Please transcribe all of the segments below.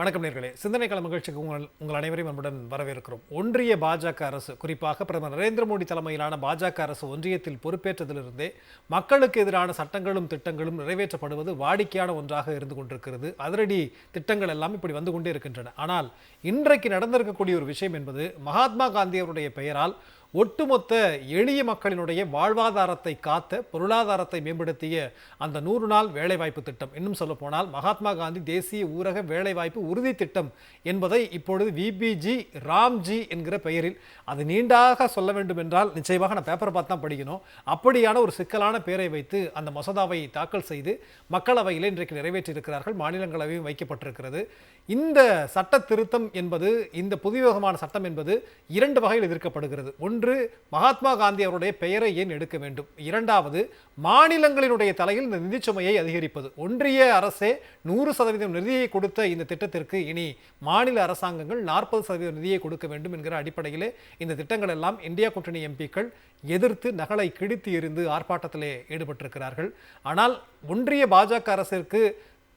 வணக்கம் நேர்களே. சிந்தனை களம் நிகழ்ச்சிக்கு உங்கள் அனைவரையும் அன்புடன் வரவேற்கிறோம். ஒன்றிய பாஜக அரசு, குறிப்பாக பிரதமர் நரேந்திர மோடி தலைமையிலான பாஜக அரசு ஒன்றியத்தில் பொறுப்பேற்றதிலிருந்தே மக்களுக்கு எதிரான சட்டங்களும் திட்டங்களும் நிறைவேற்றப்படுவது வாடிக்கையான ஒன்றாக இருந்து கொண்டிருக்கிறது. அதிரடி திட்டங்கள் எல்லாம் இப்படி வந்து கொண்டே இருக்கின்றன. ஆனால் இன்றைக்கு நடந்திருக்கக்கூடிய ஒரு விஷயம் என்பது மகாத்மா காந்தி அவருடைய பெயரால் ஒட்டுமொத்த எளிய மக்களினுடைய வாழ்வாதாரத்தை காத்த, பொருளாதாரத்தை மேம்படுத்திய அந்த 100 நாள் வேலைவாய்ப்பு திட்டம், இன்னும் சொல்ல போனால் மகாத்மா காந்தி தேசிய ஊரக வேலைவாய்ப்பு உறுதி திட்டம் என்பதை இப்பொழுது விபிஜி ராம்ஜி என்கிற பெயரில், அது நீண்டாக சொல்ல வேண்டும் என்றால் நிச்சயமாக நான் பேப்பரை பார்த்து தான் படிக்கணும், அப்படியான ஒரு சிக்கலான பெயரை வைத்து அந்த மசோதாவை தாக்கல் செய்து மக்களவையில் இன்றைக்கு நிறைவேற்றியிருக்கிறார்கள். மாநிலங்களவையும் வைக்கப்பட்டிருக்கிறது. இந்த சட்ட திருத்தம் என்பது, இந்த புதுவிதமான சட்டம் என்பது 2 வகையில் எதிர்க்கப்படுகிறது. ஒன்று, மகாத்மா காந்தி அவருடைய பெயரை ஏன் எடுக்க வேண்டும்? இரண்டாவது, மாநிலங்களினுடைய தலையில் இந்த நிதிச்சுமையை அதிகரிப்பது. ஒன்றிய அரசே 100% நிதியை கொடுத்த இந்த திட்டத்திற்கு இனி மாநில அரசாங்கங்கள் 40% நிதியை கொடுக்க வேண்டும் என்கிற அடிப்படையிலே இந்த திட்டங்கள் எல்லாம் இந்தியா கூட்டணி எம்பிக்கள் எதிர்த்து நகலை கிழித்து எறிந்து ஆர்ப்பாட்டத்திலே ஈடுபட்டிருக்கிறார்கள். ஆனால் ஒன்றிய பாஜக அரசிற்கு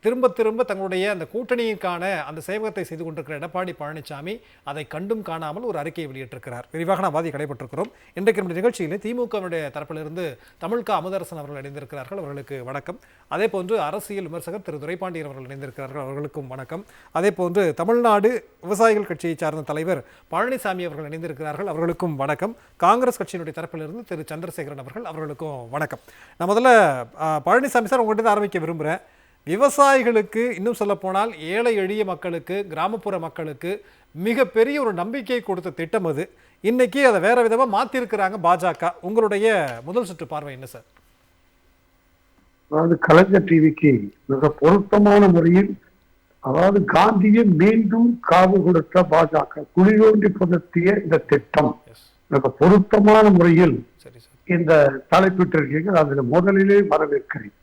திரும்ப திரும்ப தங்களுடைய அந்த கூட்டணியிற்கான அந்த சேவகத்தை செய்து கொண்டிருக்கிற எடப்பாடி பழனிசாமி அதை கண்டும் காணாமல் ஒரு அறிக்கையை வெளியிட்டிருக்கிறார். விரிவாக நாம் கடைபெற்றிருக்கிறோம். இன்றைக்கு நம்முடைய நிகழ்ச்சியில் திமுகவுடைய தரப்பிலிருந்து தமிழ்கா அமுதரசன் அவர்கள் இணைந்திருக்கிறார்கள், அவர்களுக்கு வணக்கம். அதே போன்று அரசியல் விமர்சகர் திரு துரைபாண்டியன் அவர்கள் இணைந்திருக்கிறார்கள், அவர்களுக்கும் வணக்கம். அதே போன்று தமிழ்நாடு விவசாயிகள் கட்சியை சார்ந்த தலைவர் பழனிசாமி அவர்கள் இணைந்திருக்கிறார்கள், அவர்களுக்கும் வணக்கம். காங்கிரஸ் கட்சியினுடைய தரப்பிலிருந்து திரு சந்திரசேகரன் அவர்கள், அவர்களுக்கும் வணக்கம். நான் முதல்ல பழனிசாமி சார் உங்கள்கிட்ட ஆரம்பிக்க விரும்புகிறேன். விவசாயிகளுக்கு, இன்னும் சொல்ல போனால் ஏழை எளிய மக்களுக்கு, கிராமப்புற மக்களுக்கு மிகப்பெரிய ஒரு நம்பிக்கை கொடுத்த திட்டம் அது. இன்னைக்கு அதை வேற விதமா மாத்திருக்கிறாங்க பாஜக. உங்களுடைய முதல் சுற்று பார்வை என்ன சார்? அதாவது கலைஞர் டிவிக்கு மிக பொருத்தமான முறையில், அதாவது காந்தியை மீண்டும் காவு கொடுத்த பாஜக குளியோண்டி புதர்த்திய இந்த திட்டம் மிக பொருத்தமான முறையில் இந்த தலைப்பிட்டிருக்கீங்க. அதில் முதலிலே வரவேற்கிறேன்.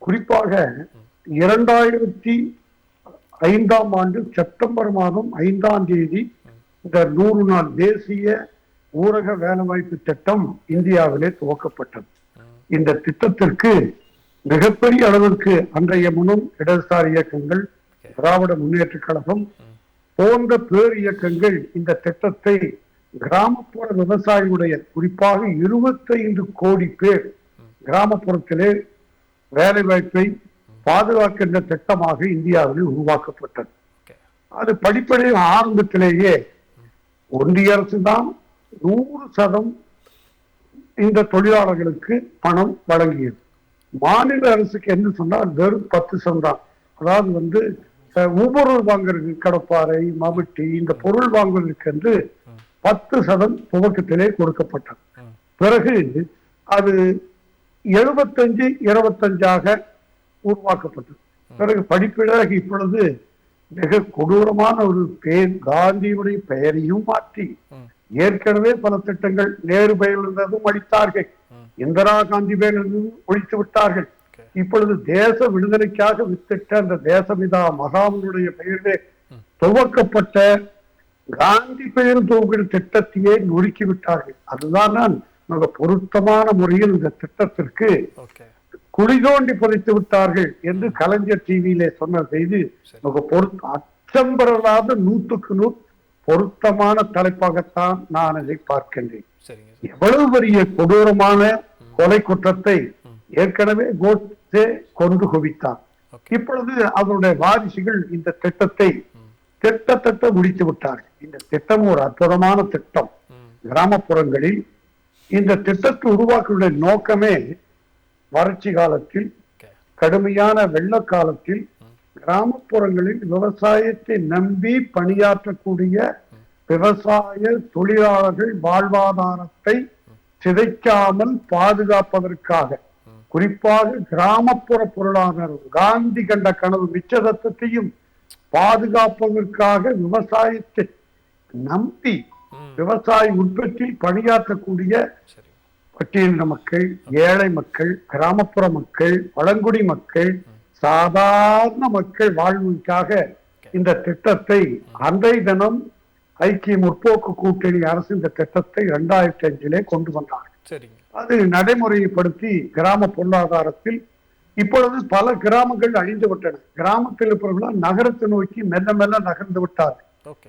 குறிப்பாக 2005ஆம் ஆண்டு செப்டம்பர் மாதம் 5ஆம் தேதி இந்த 100 நாள் தேசிய ஊரக வேலைவாய்ப்பு திட்டம் இந்தியாவிலே துவக்கப்பட்டது. இந்த திட்டத்திற்கு மிகப்பெரிய அளவிற்கு அன்றைய முன்னும் இடதுசாரி இயக்கங்கள், திராவிட முன்னேற்ற கழகம் போன்ற பேர் இயக்கங்கள் இந்த திட்டத்தை கிராமப்புற விவசாயிகளுடைய, குறிப்பாக 25 கோடி பேர் கிராமப்புறத்திலே வேலை வாய்ப்பை பாதுகாக்கின்ற திட்டமாக இந்தியாவில் உருவாக்கப்பட்டது. அது படிப்படியாக ஆரம்பத்திலேயே ஒன்றிய அரசு தான் 100% இந்த தொழிலாளர்களுக்கு பணம் வழங்கியது. மாநில அரசுக்கு என்ன சொன்னால் வெறும் 10% தான். அதாவது உபொருள் வாங்குறதுக்கு, கடப்பாறை, மம்முட்டி, இந்த பொருள் வாங்குவதற்கு என்று 10% துவக்கத்திலே கொடுக்கப்பட்டது. பிறகு அது 75-25ஆக உருவாக்கப்பட்டது. பிறகு படிப்படியாக இப்பொழுது மிக கொடூரமான ஒரு பேர், காந்தியுடைய பெயரையும் மாற்றி, ஏற்கனவே பல திட்டங்கள் நேரு பெயரில் இருந்ததும் அளித்தார்கள், இந்திரா காந்தி பெயரில் ஒழித்து விட்டார்கள். இப்பொழுது தேச விடுதலைக்காக வித்திட்ட அந்த தேசபிதா மகாமனுடைய பெயரிலே துவக்கப்பட்ட காந்தி பெயர் துவக்கிற திட்டத்தையே நொறுக்கி விட்டார்கள். அதுதான் நான் மிக பொருத்தமான முறையில் இந்த திட்டத்திற்கு குழி தோண்டி புதைத்து விட்டார்கள் என்று கலைஞர் டிவியிலே சொன்ன செய்தி மிக அச்சம்பெறாத 100க்கு 100 பொருத்தமான தலைப்பாகத்தான் நான் அதை பார்க்கின்றேன். எவ்வளவு பெரிய கொடூரமான கொலை குற்றத்தை ஏற்கனவே கோட்சே கொண்டு குவித்தார். இப்பொழுது அவருடைய வாரிசுகள் இந்த திட்டத்தை திட்டத்தட்ட முடித்து விட்டார்கள். இந்த திட்டம் ஒரு அற்புதமான திட்டம். கிராமப்புறங்களில் இந்த திட்டத்தை உருவாக்கிய நோக்கமே வறட்சி காலத்தில், கடுமையான வெள்ள காலத்தில் கிராமப்புறங்களில் விவசாயத்தை நம்பி பணியாற்றக்கூடிய விவசாய தொழிலாளர்கள் வாழ்வாதாரத்தை சிதைக்காமல் பாதுகாப்பதற்காக, குறிப்பாக கிராமப்புற பொருளாதாரம் காந்தி கண்ட கனவு மிச்சதத்தையும் பாதுகாப்பதற்காக விவசாயத்தை நம்பி விவசாய உற்பத்தியில் பணியாற்றக்கூடிய பட்டியலின மக்கள், ஏழை மக்கள், கிராமப்புற மக்கள், பழங்குடி மக்கள், சாதாரண மக்கள் வாழ்வுக்காக இந்த திட்டத்தை அன்றைய தினம் ஐக்கிய முற்போக்கு கூட்டணி அரசு இந்த திட்டத்தை 2005 கொண்டு வந்தார். அது நடைமுறைப்படுத்தி கிராம பொருளாதாரத்தில் இப்பொழுது பல கிராமங்கள் அழிந்து விட்டன. கிராமத்தில் இருப்பவர்கள் நகரத்தை நோக்கி மெல்ல மெல்ல நகர்ந்து விட்டார்கள்.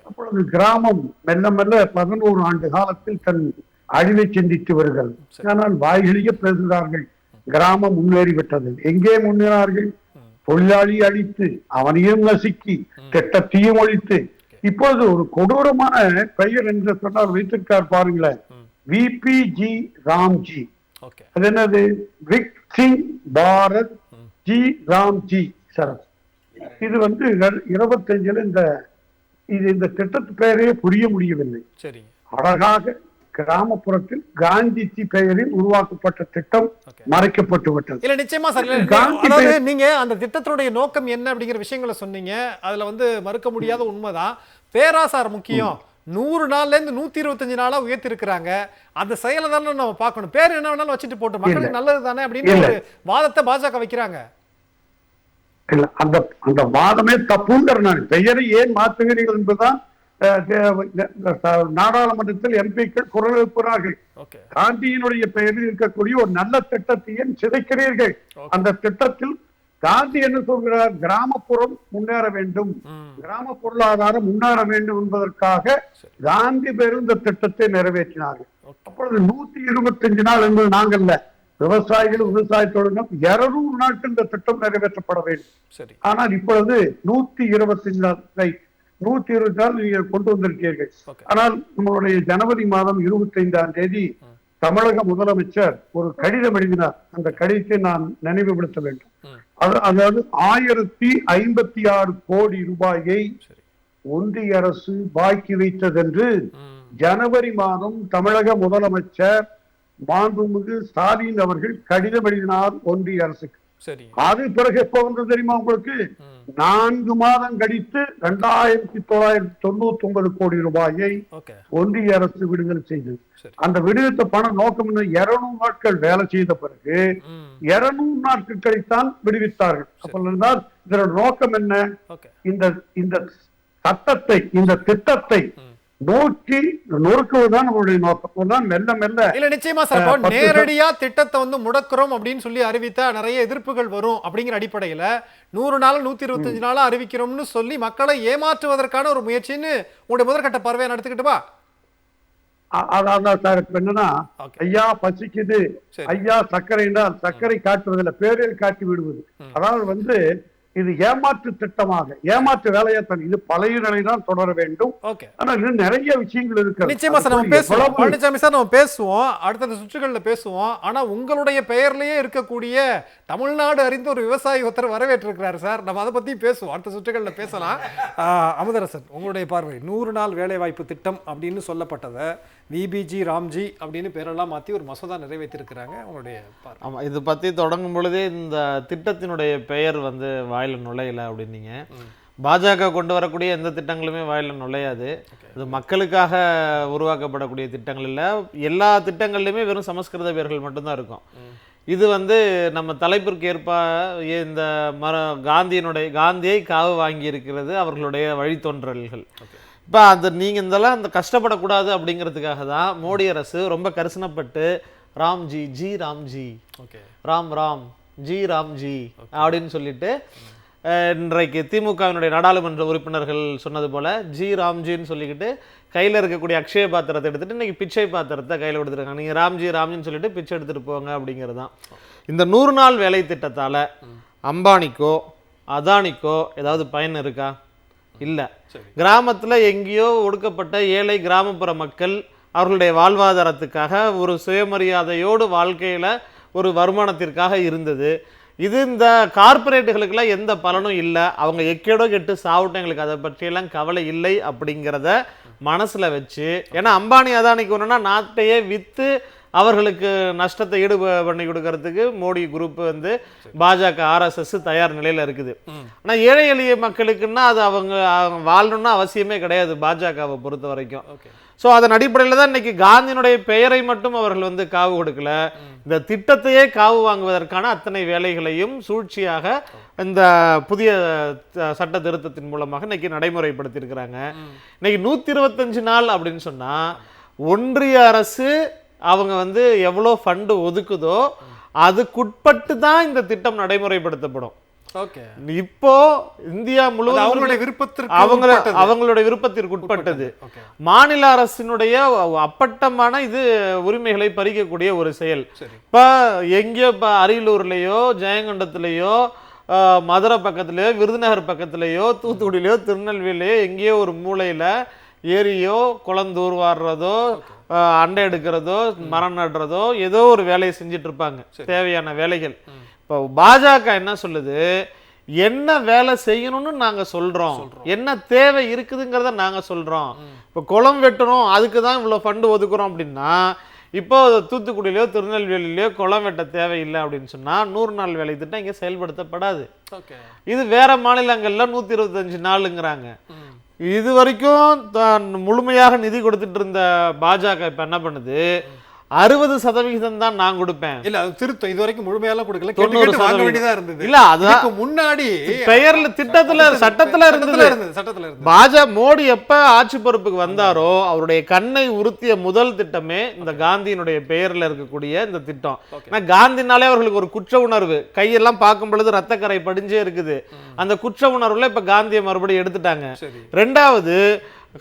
அப்பொழுது கிராமம் மெல்ல மெல்ல 11 ஆண்டு காலத்தில் தன் அழிவை சிந்தித்து வருகிறது. ஆனால் வாய்களிலே பேசுகிறார்கள், கிராமம் முன்னேறிவிட்டது. எங்கே முன்னேறார்கள்? தொழிலாளி அழித்து அவனையும் நசுக்கி திட்டத்தையும் ஒழித்து இப்பொழுது ஒரு கொடூரமான பெயர் என்று சொன்னால் வைத்திருக்கார் பாருங்களேன், விபிஜி ராம்ஜி. அது என்னது? விக்சிங் பாரத் ஜி ராம்ஜி சரஸ். இது 25 இந்த திட்டத்து பெயரையே புரிய முடியவில்லை. அழகாக கிராமப்புறத்தில் காந்திஜி பெயரில் உருவாக்கப்பட்ட திட்டம் மறைக்கப்பட்டு விட்டது. இல்ல நிச்சயமா சார், நீங்க அந்த திட்டத்தினுடைய நோக்கம் என்ன அப்படிங்கிற விஷயங்களை சொன்னீங்க. அதுல மறுக்க முடியாத உண்மைதான். பேராசார் முக்கியம். 100 நாள்ல இருந்து 125 நாளா உயர்த்தி இருக்கிறாங்க. அந்த செயலை தானே நம்ம பார்க்கணும். பேர் என்ன வேணாலும் வச்சுட்டு போட்டு மக்களுக்கு நல்லது தானே அப்படின்னு ஒரு வாதத்தை பாஜக வைக்கிறாங்க. இல்ல, அந்த வாதமே தப்புங்கிற. பெயரை ஏன் மாற்றுகிறீர்கள் என்பதுதான் நாடாளுமன்றத்தில் எம்பிக்கள் குரல் எழுப்புகிறார்கள். காந்தியினுடைய பெயரில் இருக்கக்கூடிய ஒரு நல்ல திட்டத்தை ஏன் சிதைக்கிறீர்கள்? அந்த திட்டத்தில் காந்தி என்ன சொல்கிறார்? கிராமப்புறம் முன்னேற வேண்டும், கிராம பொருளாதாரம் முன்னேற வேண்டும் என்பதற்காக காந்தி பெரும் இந்த திட்டத்தை நிறைவேற்றினார்கள். அப்பொழுது 125 நாள் என்பது நாங்கள்ல, விவசாயிகள் விவசாய தொழில்கள் 200 நாட்கள் இந்த திட்டம் நிறைவேற்றப்பட வேண்டும். ஆனால் இப்பொழுது 125 நாள் 120 நாள் நீங்கள் கொண்டு வந்திருக்கீர்கள். ஆனால் நம்மளுடைய ஜனவரி மாதம் 25ஆம் தேதி தமிழக முதலமைச்சர் ஒரு கடிதம் எழுதினார். அந்த கடிதத்தை நான் நினைவுபடுத்த வேண்டும். அதாவது 1056 கோடி ரூபாயை ஒன்றிய அரசு பாக்கி வைத்ததென்று ஜனவரி மாதம் தமிழக முதலமைச்சர் மாண்புமிகு ஸ்டாலின் அவர்கள் கடிதம் எழுதினார் ஒன்றிய அரசுக்கு. அது பிறகு எப்ப வந்து தெரியுமா உங்களுக்கு? 4 மாதம் கழித்து 2999 கோடி ரூபாயை ஒன்றிய அரசு விடுதலை செய்தது. அந்த விடுவித்த பணம் நோக்கம் 200 நாட்கள் வேலை செய்த பிறகு 200 நாட்கள் கழித்தான் விடுவித்தார்கள். அப்ப இருந்தால் இதோட நோக்கம் என்ன? இந்த சட்டத்தை, இந்த திட்டத்தை நோக்கி நொறுக்குவதுதான் நம்மளுடைய நோக்கம். மெல்ல மெல்ல இல்ல நிச்சயமா சார், நேரடியா திட்டத்தை முடக்குறோம் அப்படின்னு சொல்லி அறிவித்தா நிறைய எதிர்ப்புகள் வரும். அப்படிங்கிற அடிப்படையில 100 நாள் 125 நாளா அறிவிக்கிறோம்னு சொல்லி மக்களை ஏமாற்றுவதற்கான ஒரு முயற்சின்னு உங்களுடைய முதற்கட்ட பார்வையை நடத்திக்கிட்டுவா? அதான் சார். என்னன்னா, ஐயா பசிக்குது, ஐயா சர்க்கரை என்றால் சர்க்கரை காட்டுவதில்லை, பேரில் காட்டி விடுவது. அதாவது இது ஏமாற்று திட்டமாக, ஏமாற்று வேலையாத்தான். இது பழைய நிலைதான் தொடர வேண்டும். ஆனா இன்னும் நிறைய விஷயங்கள் இருக்கு. நிச்சயமா சார், நம்ம பேசுவோம். பழனிசாமி சார், நம்ம பேசுவோம், அடுத்த சுற்றுகள்ல பேசுவோம். ஆனா உங்களுடைய பெயர்லயே இருக்கக்கூடிய தமிழ்நாடு அறிந்த ஒரு விவசாயி ஒருத்தர் வரவேற்றிருக்கிறாரு சார். நம்ம அதை பத்தி பேசுவோம், அடுத்த சுற்றுகள்ல பேசலாம். அமுதரசன், உங்களுடைய பார்வை, 100 நாள் வேலை வாய்ப்பு திட்டம் அப்படின்னு சொல்லப்பட்டதை விபிஜி ராம்ஜி அப்படின்னு பேரெல்லாம் மாற்றி ஒரு மசோதா நிறைவேற்றிருக்கிறாங்க. உங்களுடைய பார்வை? ஆமாம், இது பற்றி தொடங்கும் பொழுதே இந்த திட்டத்தினுடைய பெயர் வாயில நுழையல அப்படின்னீங்க. பாஜக கொண்டு வரக்கூடிய எந்த திட்டங்களுமே வாயில நுழையாது. இது மக்களுக்காக உருவாக்கப்படக்கூடிய திட்டங்கள் இல்லை. எல்லா திட்டங்கள்லையுமே வெறும் சமஸ்கிருத பெயர்கள் மட்டும்தான் இருக்கும். இது நம்ம தலைப்பிற்கு ஏற்ப இந்த காந்தியை காவு வாங்கி இருக்கிறது அவர்களுடைய வழித்தோன்றல்கள். இப்போ நீங்கள் இதெல்லாம் கஷ்டப்படக்கூடாது அப்படிங்கிறதுக்காக தான் மோடி அரசு ரொம்ப கரிசனப்பட்டு ராம்ஜி, ஜி ராம்ஜி, ராம் ராம், ஜி ராம்ஜி அப்படின்னு சொல்லிட்டு இன்றைக்கு திமுகவினுடைய நாடாளுமன்ற உறுப்பினர்கள் சொன்னது போல ஜி ராம்ஜின்னு சொல்லிக்கிட்டு கையில் இருக்கக்கூடிய அக்ஷய பாத்திரத்தை எடுத்துட்டு இன்னைக்கு பிச்சை பாத்திரத்தை கையில் கொடுத்துருக்காங்க. நீங்கள் ராம்ஜி ராம்ஜின்னு சொல்லிட்டு பிச்சை எடுத்துட்டு போங்க அப்படிங்கிறது தான். இந்த 100 நாள் வேலை திட்டத்தால் அம்பானிக்கோ அதானிக்கோ ஏதாவது பயன் இருக்கா? இல்லை. கிராமத்தில் எங்கேயோ ஒடுக்கப்பட்ட ஏழை கிராமப்புற மக்கள் அவர்களுடைய வாழ்வாதாரத்துக்காக ஒரு சுயமரியாதையோடு வாழ்க்கையில் ஒரு வருமானத்திற்காக இருந்தது. இது இந்த கார்பரேட்டுகளுக்கெல்லாம் எந்த பலனும் இல்லை. அவங்க எக்கேடோ கெட்டு சாப்பிட்டு எங்களுக்கு அதை பற்றியெல்லாம் கவலை இல்லை அப்படிங்கிறத மனசில் வச்சு, ஏன்னா அம்பானி அதானிக்கு ஒன்றுனா நாட்டையே விற்று அவர்களுக்கு நஷ்டத்தை ஈடு பண்ணி கொடுக்கறதுக்கு மோடி குரூப் பாஜக RSS தயார் நிலையில் இருக்குது. ஆனால் ஏழை எளிய மக்களுக்குன்னா அது அவங்க வாழணும்னா அவசியமே கிடையாது பாஜகவை பொறுத்த வரைக்கும். ஸோ அதன் அடிப்படையில் தான் இன்னைக்கு காந்தியினுடைய பெயரை மட்டும் அவர்கள் காவு கொடுக்கல, இந்த திட்டத்தையே காவு வாங்குவதற்கான அத்தனை வேலைகளையும் சூழ்ச்சியாக இந்த புதிய சட்ட திருத்தத்தின் மூலமாக இன்னைக்கு நடைமுறைப்படுத்தியிருக்கிறாங்க. இன்னைக்கு 125 நாள் அப்படின்னு சொன்னா ஒன்றிய அரசு அவங்க எவ்வளோ ஃபண்டு ஒதுக்குதோ அதுக்குட்பட்டு தான் இந்த திட்டம் நடைமுறைப்படுத்தப்படும். ஓகே. இப்போ இந்தியா முழுவதும் அவங்களுடைய விருப்பத்திற்கு உட்பட்டது. மாநில அரசினுடைய அப்பட்டமான இது உரிமைகளை பறிக்கக்கூடிய ஒரு செயல். இப்ப எங்கேயோ இப்ப அரியலூர்லயோ ஜெயங்கொண்டத்திலேயோ மதுரை பக்கத்திலேயோ விருதுநகர் பக்கத்திலேயோ தூத்துக்குடியிலையோ திருநெல்வேலியோ எங்கேயோ ஒரு மூலையில ஏரியோ குளந்தூர் வாடுறதோ அண்டை எடுக்கிறதோ மரம் நடுறதோ ஏதோ ஒரு வேலையை செஞ்சுட்டு இருப்பாங்க, தேவையான வேலைகள். இப்போ பாஜக என்ன சொல்லுது, என்ன வேலை செய்யணும்னு நாங்க சொல்றோம், என்ன தேவை இருக்குதுங்கிறத நாங்க சொல்றோம். இப்போ குளம் வெட்டணும் அதுக்கு தான் இவ்வளவு ஃபண்டு ஒதுக்குறோம் அப்படின்னா, இப்போ தூத்துக்குடியிலையோ திருநெல்வேலியிலையோ குளம் வெட்ட தேவையில்லை அப்படின்னு சொன்னா 100 நாள் வேலை திட்டம் இங்க செயல்படுத்தப்படாது. இது வேற மாநிலங்கள்ல 125 நாளுங்கிறாங்க. இது வரைக்கும் முழுமையாக நிதி கொடுத்துட்டு இருந்த பாஜக இப்ப என்ன பண்ணுது, 60% தான் நான் கொடுப்பேன். இல்ல அது திருத்தம், இது வரைக்கும் முழுமையெல்லாம் கொடுக்கல, 90% இருந்தது. இல்ல அதுக்கு முன்னாடி பெயர்ல திட்டத்துல சட்டத்துல இருந்தது. மோடி எப்ப ஆட்சி பொறுப்புக்கு வந்தாரோ அவருடைய கண்ணை உறுத்திய முதல் திட்டமே இந்த காந்தியினுடைய பெயர்ல இருக்கக்கூடிய இந்த திட்டம். காந்தினாலே அவர்களுக்கு ஒரு குற்ற உணர்வு, கையெல்லாம் பார்க்கும் பொழுது ரத்தக்கரை படிஞ்சே இருக்குது. அந்த குற்ற உணர்வுல இப்ப காந்தியை மறுபடியும் எடுத்துட்டாங்க. ரெண்டாவது,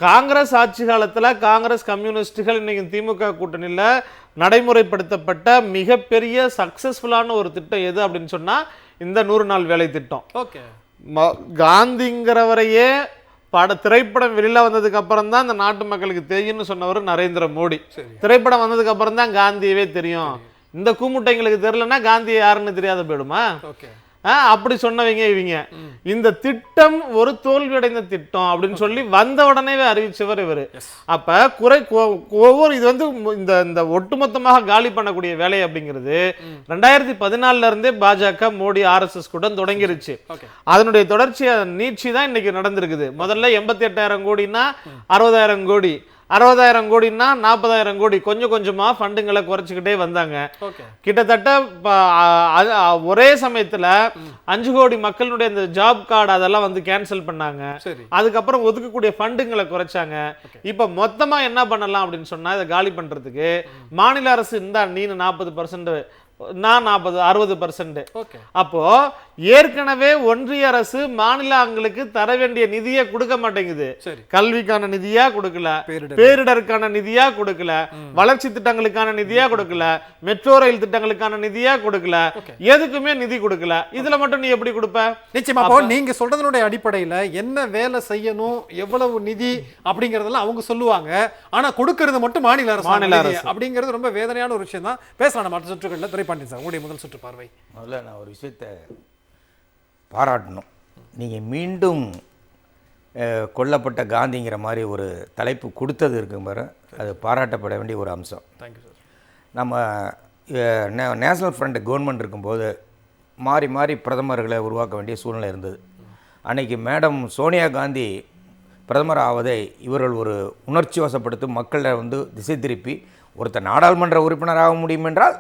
காங்கிரஸ் ஆட்சி காலத்துல காங்கிரஸ் கம்யூனிஸ்டுகள் இன்னைக்கு திமுக கூட்டணியில நடைமுறைப்படுத்தப்பட்ட மிகப்பெரிய சக்சஸ்ஃபுல்லான ஒரு திட்டம் எது அப்படின்னு சொன்னா இந்த 100 நாள் வேலை திட்டம். காந்திங்கிறவரையே திரைப்படம் வெளியில வந்ததுக்கு அப்புறம் தான் இந்த நாட்டு மக்களுக்கு தெரியும்னு சொன்னவர் நரேந்திர மோடி. திரைப்படம் வந்ததுக்கு அப்புறம் தான் காந்தியவே தெரியும். இந்த கூமுட்டைங்களுக்கு தெரியலன்னா காந்தி யாருன்னு தெரியாத போயிடுமா? அப்படி சொன்னவங்க இவங்க. இந்த திட்டம் ஒரு தோல்வியடைந்த திட்டம் அப்படின்னு சொல்லி வந்த உடனே அறிவிச்சவர் இவரு. அப்ப ஒவ்வொரு இது வந்து இந்த ஒட்டுமொத்தமாக காலி பண்ணக்கூடிய வேலை அப்படிங்கிறது 2014 இருந்தே பாஜக மோடி RSS கூட தொடங்கிருச்சு. அதனுடைய தொடர்ச்சியா நீட்சி தான் இன்னைக்கு நடந்திருக்குது. முதல்ல 88,000 கோடினா 60,000 கோடி, 60,000 கோடினா 40,000 கோடி, கொஞ்சம் கொஞ்சமா ஃபண்டுங்களை குறைச்சிக்கிட்டே வந்தாங்க. கிட்டத்தட்ட ஒரே சமயத்துல 5 கோடி மக்களுடைய இந்த ஜாப் கார்டு அதெல்லாம் வந்து கேன்சல் பண்ணாங்க. அதுக்கப்புறம் ஒதுக்கக்கூடிய ஃபண்டுங்களை குறைச்சாங்க. இப்ப மொத்தமா என்ன பண்ணலாம் அப்படின்னு சொன்னா இதை காலி பண்றதுக்கு மாநில அரசு இருந்தா நீ 40%, நான் 60%. அப்போ ஏற்கனவே ஒன்றிய அரசு மாநிலங்களுக்கு தர வேண்டிய நிதியை கொடுக்க மாட்டேங்குது. கல்விக்கான நிதியா கொடுக்கல, பேரிடருக்கான நிதியா கொடுக்கல, வளர்ச்சி திட்டங்களுக்கான நிதியா கொடுக்கல, மெட்ரோ ரயில் திட்டங்களுக்கான நிதியா கொடுக்கல, எதுக்குமே நிதி கொடுக்கல. இதுல மட்டும் நீ எப்படி கொடுப்ப? நிச்சயமா நீங்க சொல்றதனுடைய அடிப்படையில என்ன வேலை செய்யணும், எவ்வளவு நிதி அப்படிங்கறதெல்லாம் அவங்க சொல்லுவாங்க. ஆனா கொடுக்கறது மட்டும் மாநில அரசு அப்படிங்கிறது ரொம்ப வேதனையான ஒரு விஷயம் தான். பேசலாம் மற்ற சுற்றுகள்ல. துரைபாண்டியன் சார், உங்களுடைய முதல் சுற்று பார்வை. முதல்ல நான் ஒரு விஷயத்தை பாராட்டணும். நீங்கள் மீண்டும் கொல்லப்பட்ட காந்திங்கிற மாதிரி ஒரு தலைப்பு கொடுத்தது இருக்கும் பாரு, அது பாராட்டப்பட வேண்டிய ஒரு அம்சம். Thank you sir. நம்ம நேஷனல் ஃப்ரண்ட் கவர்மெண்ட் இருக்கும்போது மாறி மாறி பிரதமர்களை உருவாக்க வேண்டிய சூழ்நிலை இருந்தது. அன்றைக்கி மேடம் சோனியா காந்தி பிரதமர் ஆவதை இவர்கள் ஒரு உணர்ச்சி வசப்படுத்தும் மக்களை வந்து திசை திருப்பி ஒருத்தர் நாடாளுமன்ற உறுப்பினர் ஆக முடியும் என்றால்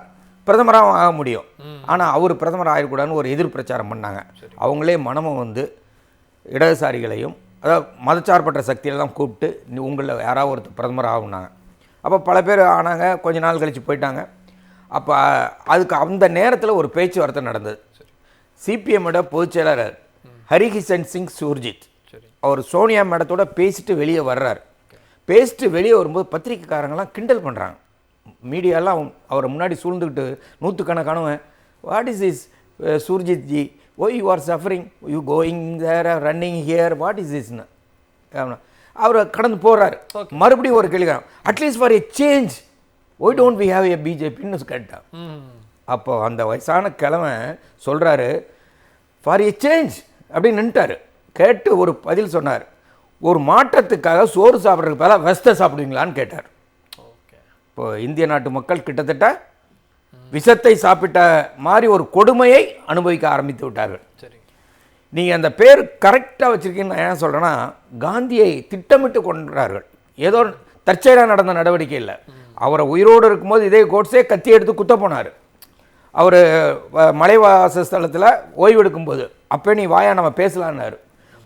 பிரதமராக ஆக முடியும், ஆனால் அவர் பிரதமர் ஆகக்கூடாதுன்னு ஒரு எதிர் பிரச்சாரம் பண்ணாங்க. அவங்களே மனமும் வந்து இடதுசாரிகளையும் அதாவது மதச்சார்பற்ற சக்தியெல்லாம் கூப்பிட்டு உங்களில் யாராவது ஒருத்தர் பிரதமர் ஆகுனாங்க. அப்போ பல பேர் ஆனாங்க, கொஞ்ச நாள் கழித்து போயிட்டாங்க. அப்போ அதுக்கு அந்த நேரத்தில் ஒரு பேச்சுவார்த்தை நடந்தது. சிபிஎம்மோட பொதுச் செயலாளர் ஹரிகிஷன் சிங் சுர்ஜித் அவர் சோனியா மேடத்தோட பேசிட்டு வெளியே வர்றார். பேசிட்டு வெளியே வரும்போது பத்திரிக்கைக்காரங்களாம் கிண்டல் பண்ணுறாங்க. மீடியாலாம் அவரை முன்னாடி சூழ்ந்துக்கிட்டு நூற்றுக்கணக்கானவன், what is is Surjit ji, why you are suffering, you going there running here, what is இஸ்ன்னு அவர் கடந்து போகிறார். மறுபடியும் ஒரு கேள்வி, at least for a change why don't we have a பிஜேபின்னு கேட்டான். அப்போ அந்த வயசான கிழமை சொல்கிறாரு ஃபார் எ சேஞ்ச் அப்படின்னு நின்ட்டார். கேட்டு ஒரு பதில் சொன்னார், ஒரு மாற்றத்துக்காக சோறு சாப்பிட்றதுக்கு பதிலாக வெஸ்தை சாப்பிடுவீங்களான்னு கேட்டார். இப்போ இந்திய நாட்டு மக்கள் கிட்டத்தட்ட விஷத்தை சாப்பிட்ட மாதிரி ஒரு கொடுமையை அனுபவிக்க ஆரம்பித்து விட்டார்கள். நீங்கள் அந்த பேர் கரெக்டாக வச்சுருக்கீங்கன்னு நான் ஏன் சொல்கிறேன்னா, காந்தியை திட்டமிட்டு கொண்டார்கள். ஏதோ தற்செயலாக நடந்த நடவடிக்கை இல்லை. அவரை உயிரோடு இருக்கும்போது இதே கோட்ஸே கத்தி எடுத்து குத்த போனார். அவர் மலைவாச ஸ்தலத்தில் ஓய்வு எடுக்கும்போது அப்போ நீ வாயா நம்ம பேசலான்னாரு.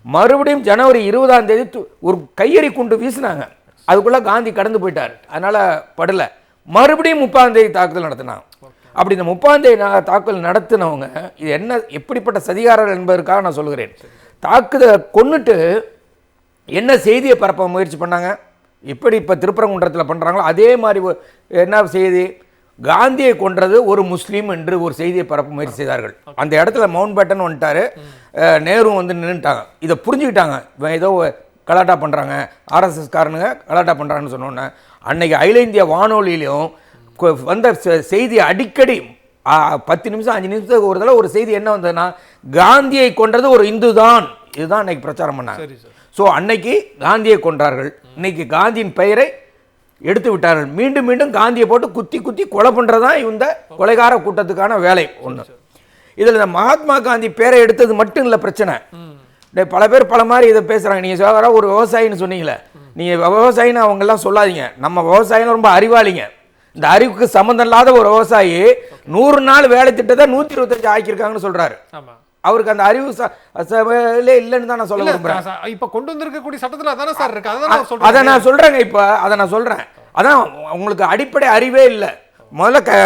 மறுபடியும் ஜனவரி 20ஆம் தேதி ஒரு கையெறி குண்டு வீசினாங்க. அதுக்குள்ளே காந்தி கடந்து போயிட்டார், அதனால் படலை. மறுபடியும் 30ஆம் தேதி தாக்குதல் நடத்தினாங்க. அப்படி இந்த 30 தாக்குதல் நடத்தினவங்க இது என்ன எப்படிப்பட்ட சதிகாரர்கள் என்பதற்காக நான் சொல்கிறேன். தாக்குதலை கொன்னுட்டு என்ன செய்தியை பரப்ப முயற்சி பண்ணாங்க, எப்படி இப்போ திருப்பரங்குன்றத்தில் பண்ணுறாங்களோ அதே மாதிரி என்ன செய்தி, காந்தியை கொன்றது ஒரு முஸ்லீம் என்று ஒரு செய்தியை பரப்ப முயற்சி செய்தார்கள். அந்த இடத்துல மவுண்ட் பேட்டன் வந்துட்டாரு, நேரு வந்து நின்றுட்டாங்க. இதை புரிஞ்சுக்கிட்டாங்க, ஏதோ கலாட்டா பண்ணுறாங்க, ஆர்எஸ்எஸ் காரனுங்க கலாட்டா பண்ணுறாங்கன்னு சொன்னோன்னே அன்னைக்கு அகில இந்திய வானொலியிலையும் வந்த செய்தி அடிக்கடி 10 நிமிஷம் 5 நிமிஷத்துக்கு ஒரு தடவை ஒரு செய்தி என்ன வந்ததுன்னா, காந்தியை கொன்றது ஒரு இந்து தான், இதுதான் அன்னைக்கு பிரச்சாரம் பண்ணாங்க. ஸோ அன்னைக்கு காந்தியை கொன்றார்கள், இன்னைக்கு காந்தியின் பெயரை எடுத்து விட்டார்கள். மீண்டும் மீண்டும் காந்தியை போட்டு குத்தி குத்தி கொலை பண்ணுறதான் இந்த கொலைகார கூட்டத்துக்கான வேலை ஒன்று. இதில் இந்த மகாத்மா காந்தி பேரை எடுத்தது மட்டும் இல்லை பிரச்சனை. பல பேர் பல மாதிரி இதை பேசுகிறாங்க. நீங்கள் ஒரு விவசாயின்னு சொன்னீங்களே, நீங்கள் விவசாயின்னு அவங்கெல்லாம் சொல்லாதீங்க. நம்ம விவசாயின்னு ரொம்ப அறிவாளிங்க. இந்த அறிவுக்கு சம்மந்தம் இல்லாத ஒரு விவசாயி 100 நாள் வேலை திட்டத்தை 125 ஆக்கியிருக்காங்கன்னு சொல்கிறாரு. அவருக்கு அந்த அறிவு இல்லைன்னு தான் நான் சொல்ல விரும்புறேன். இப்ப கொண்டு வந்திருக்கக்கூடிய சட்டத்துல அதானே சார் இருக்கு, அதை நான் சொல்றேங்க. இப்ப அதை நான் சொல்றேன், அதான் உங்களுக்கு அடிப்படை அறிவே இல்லை. முதல்ல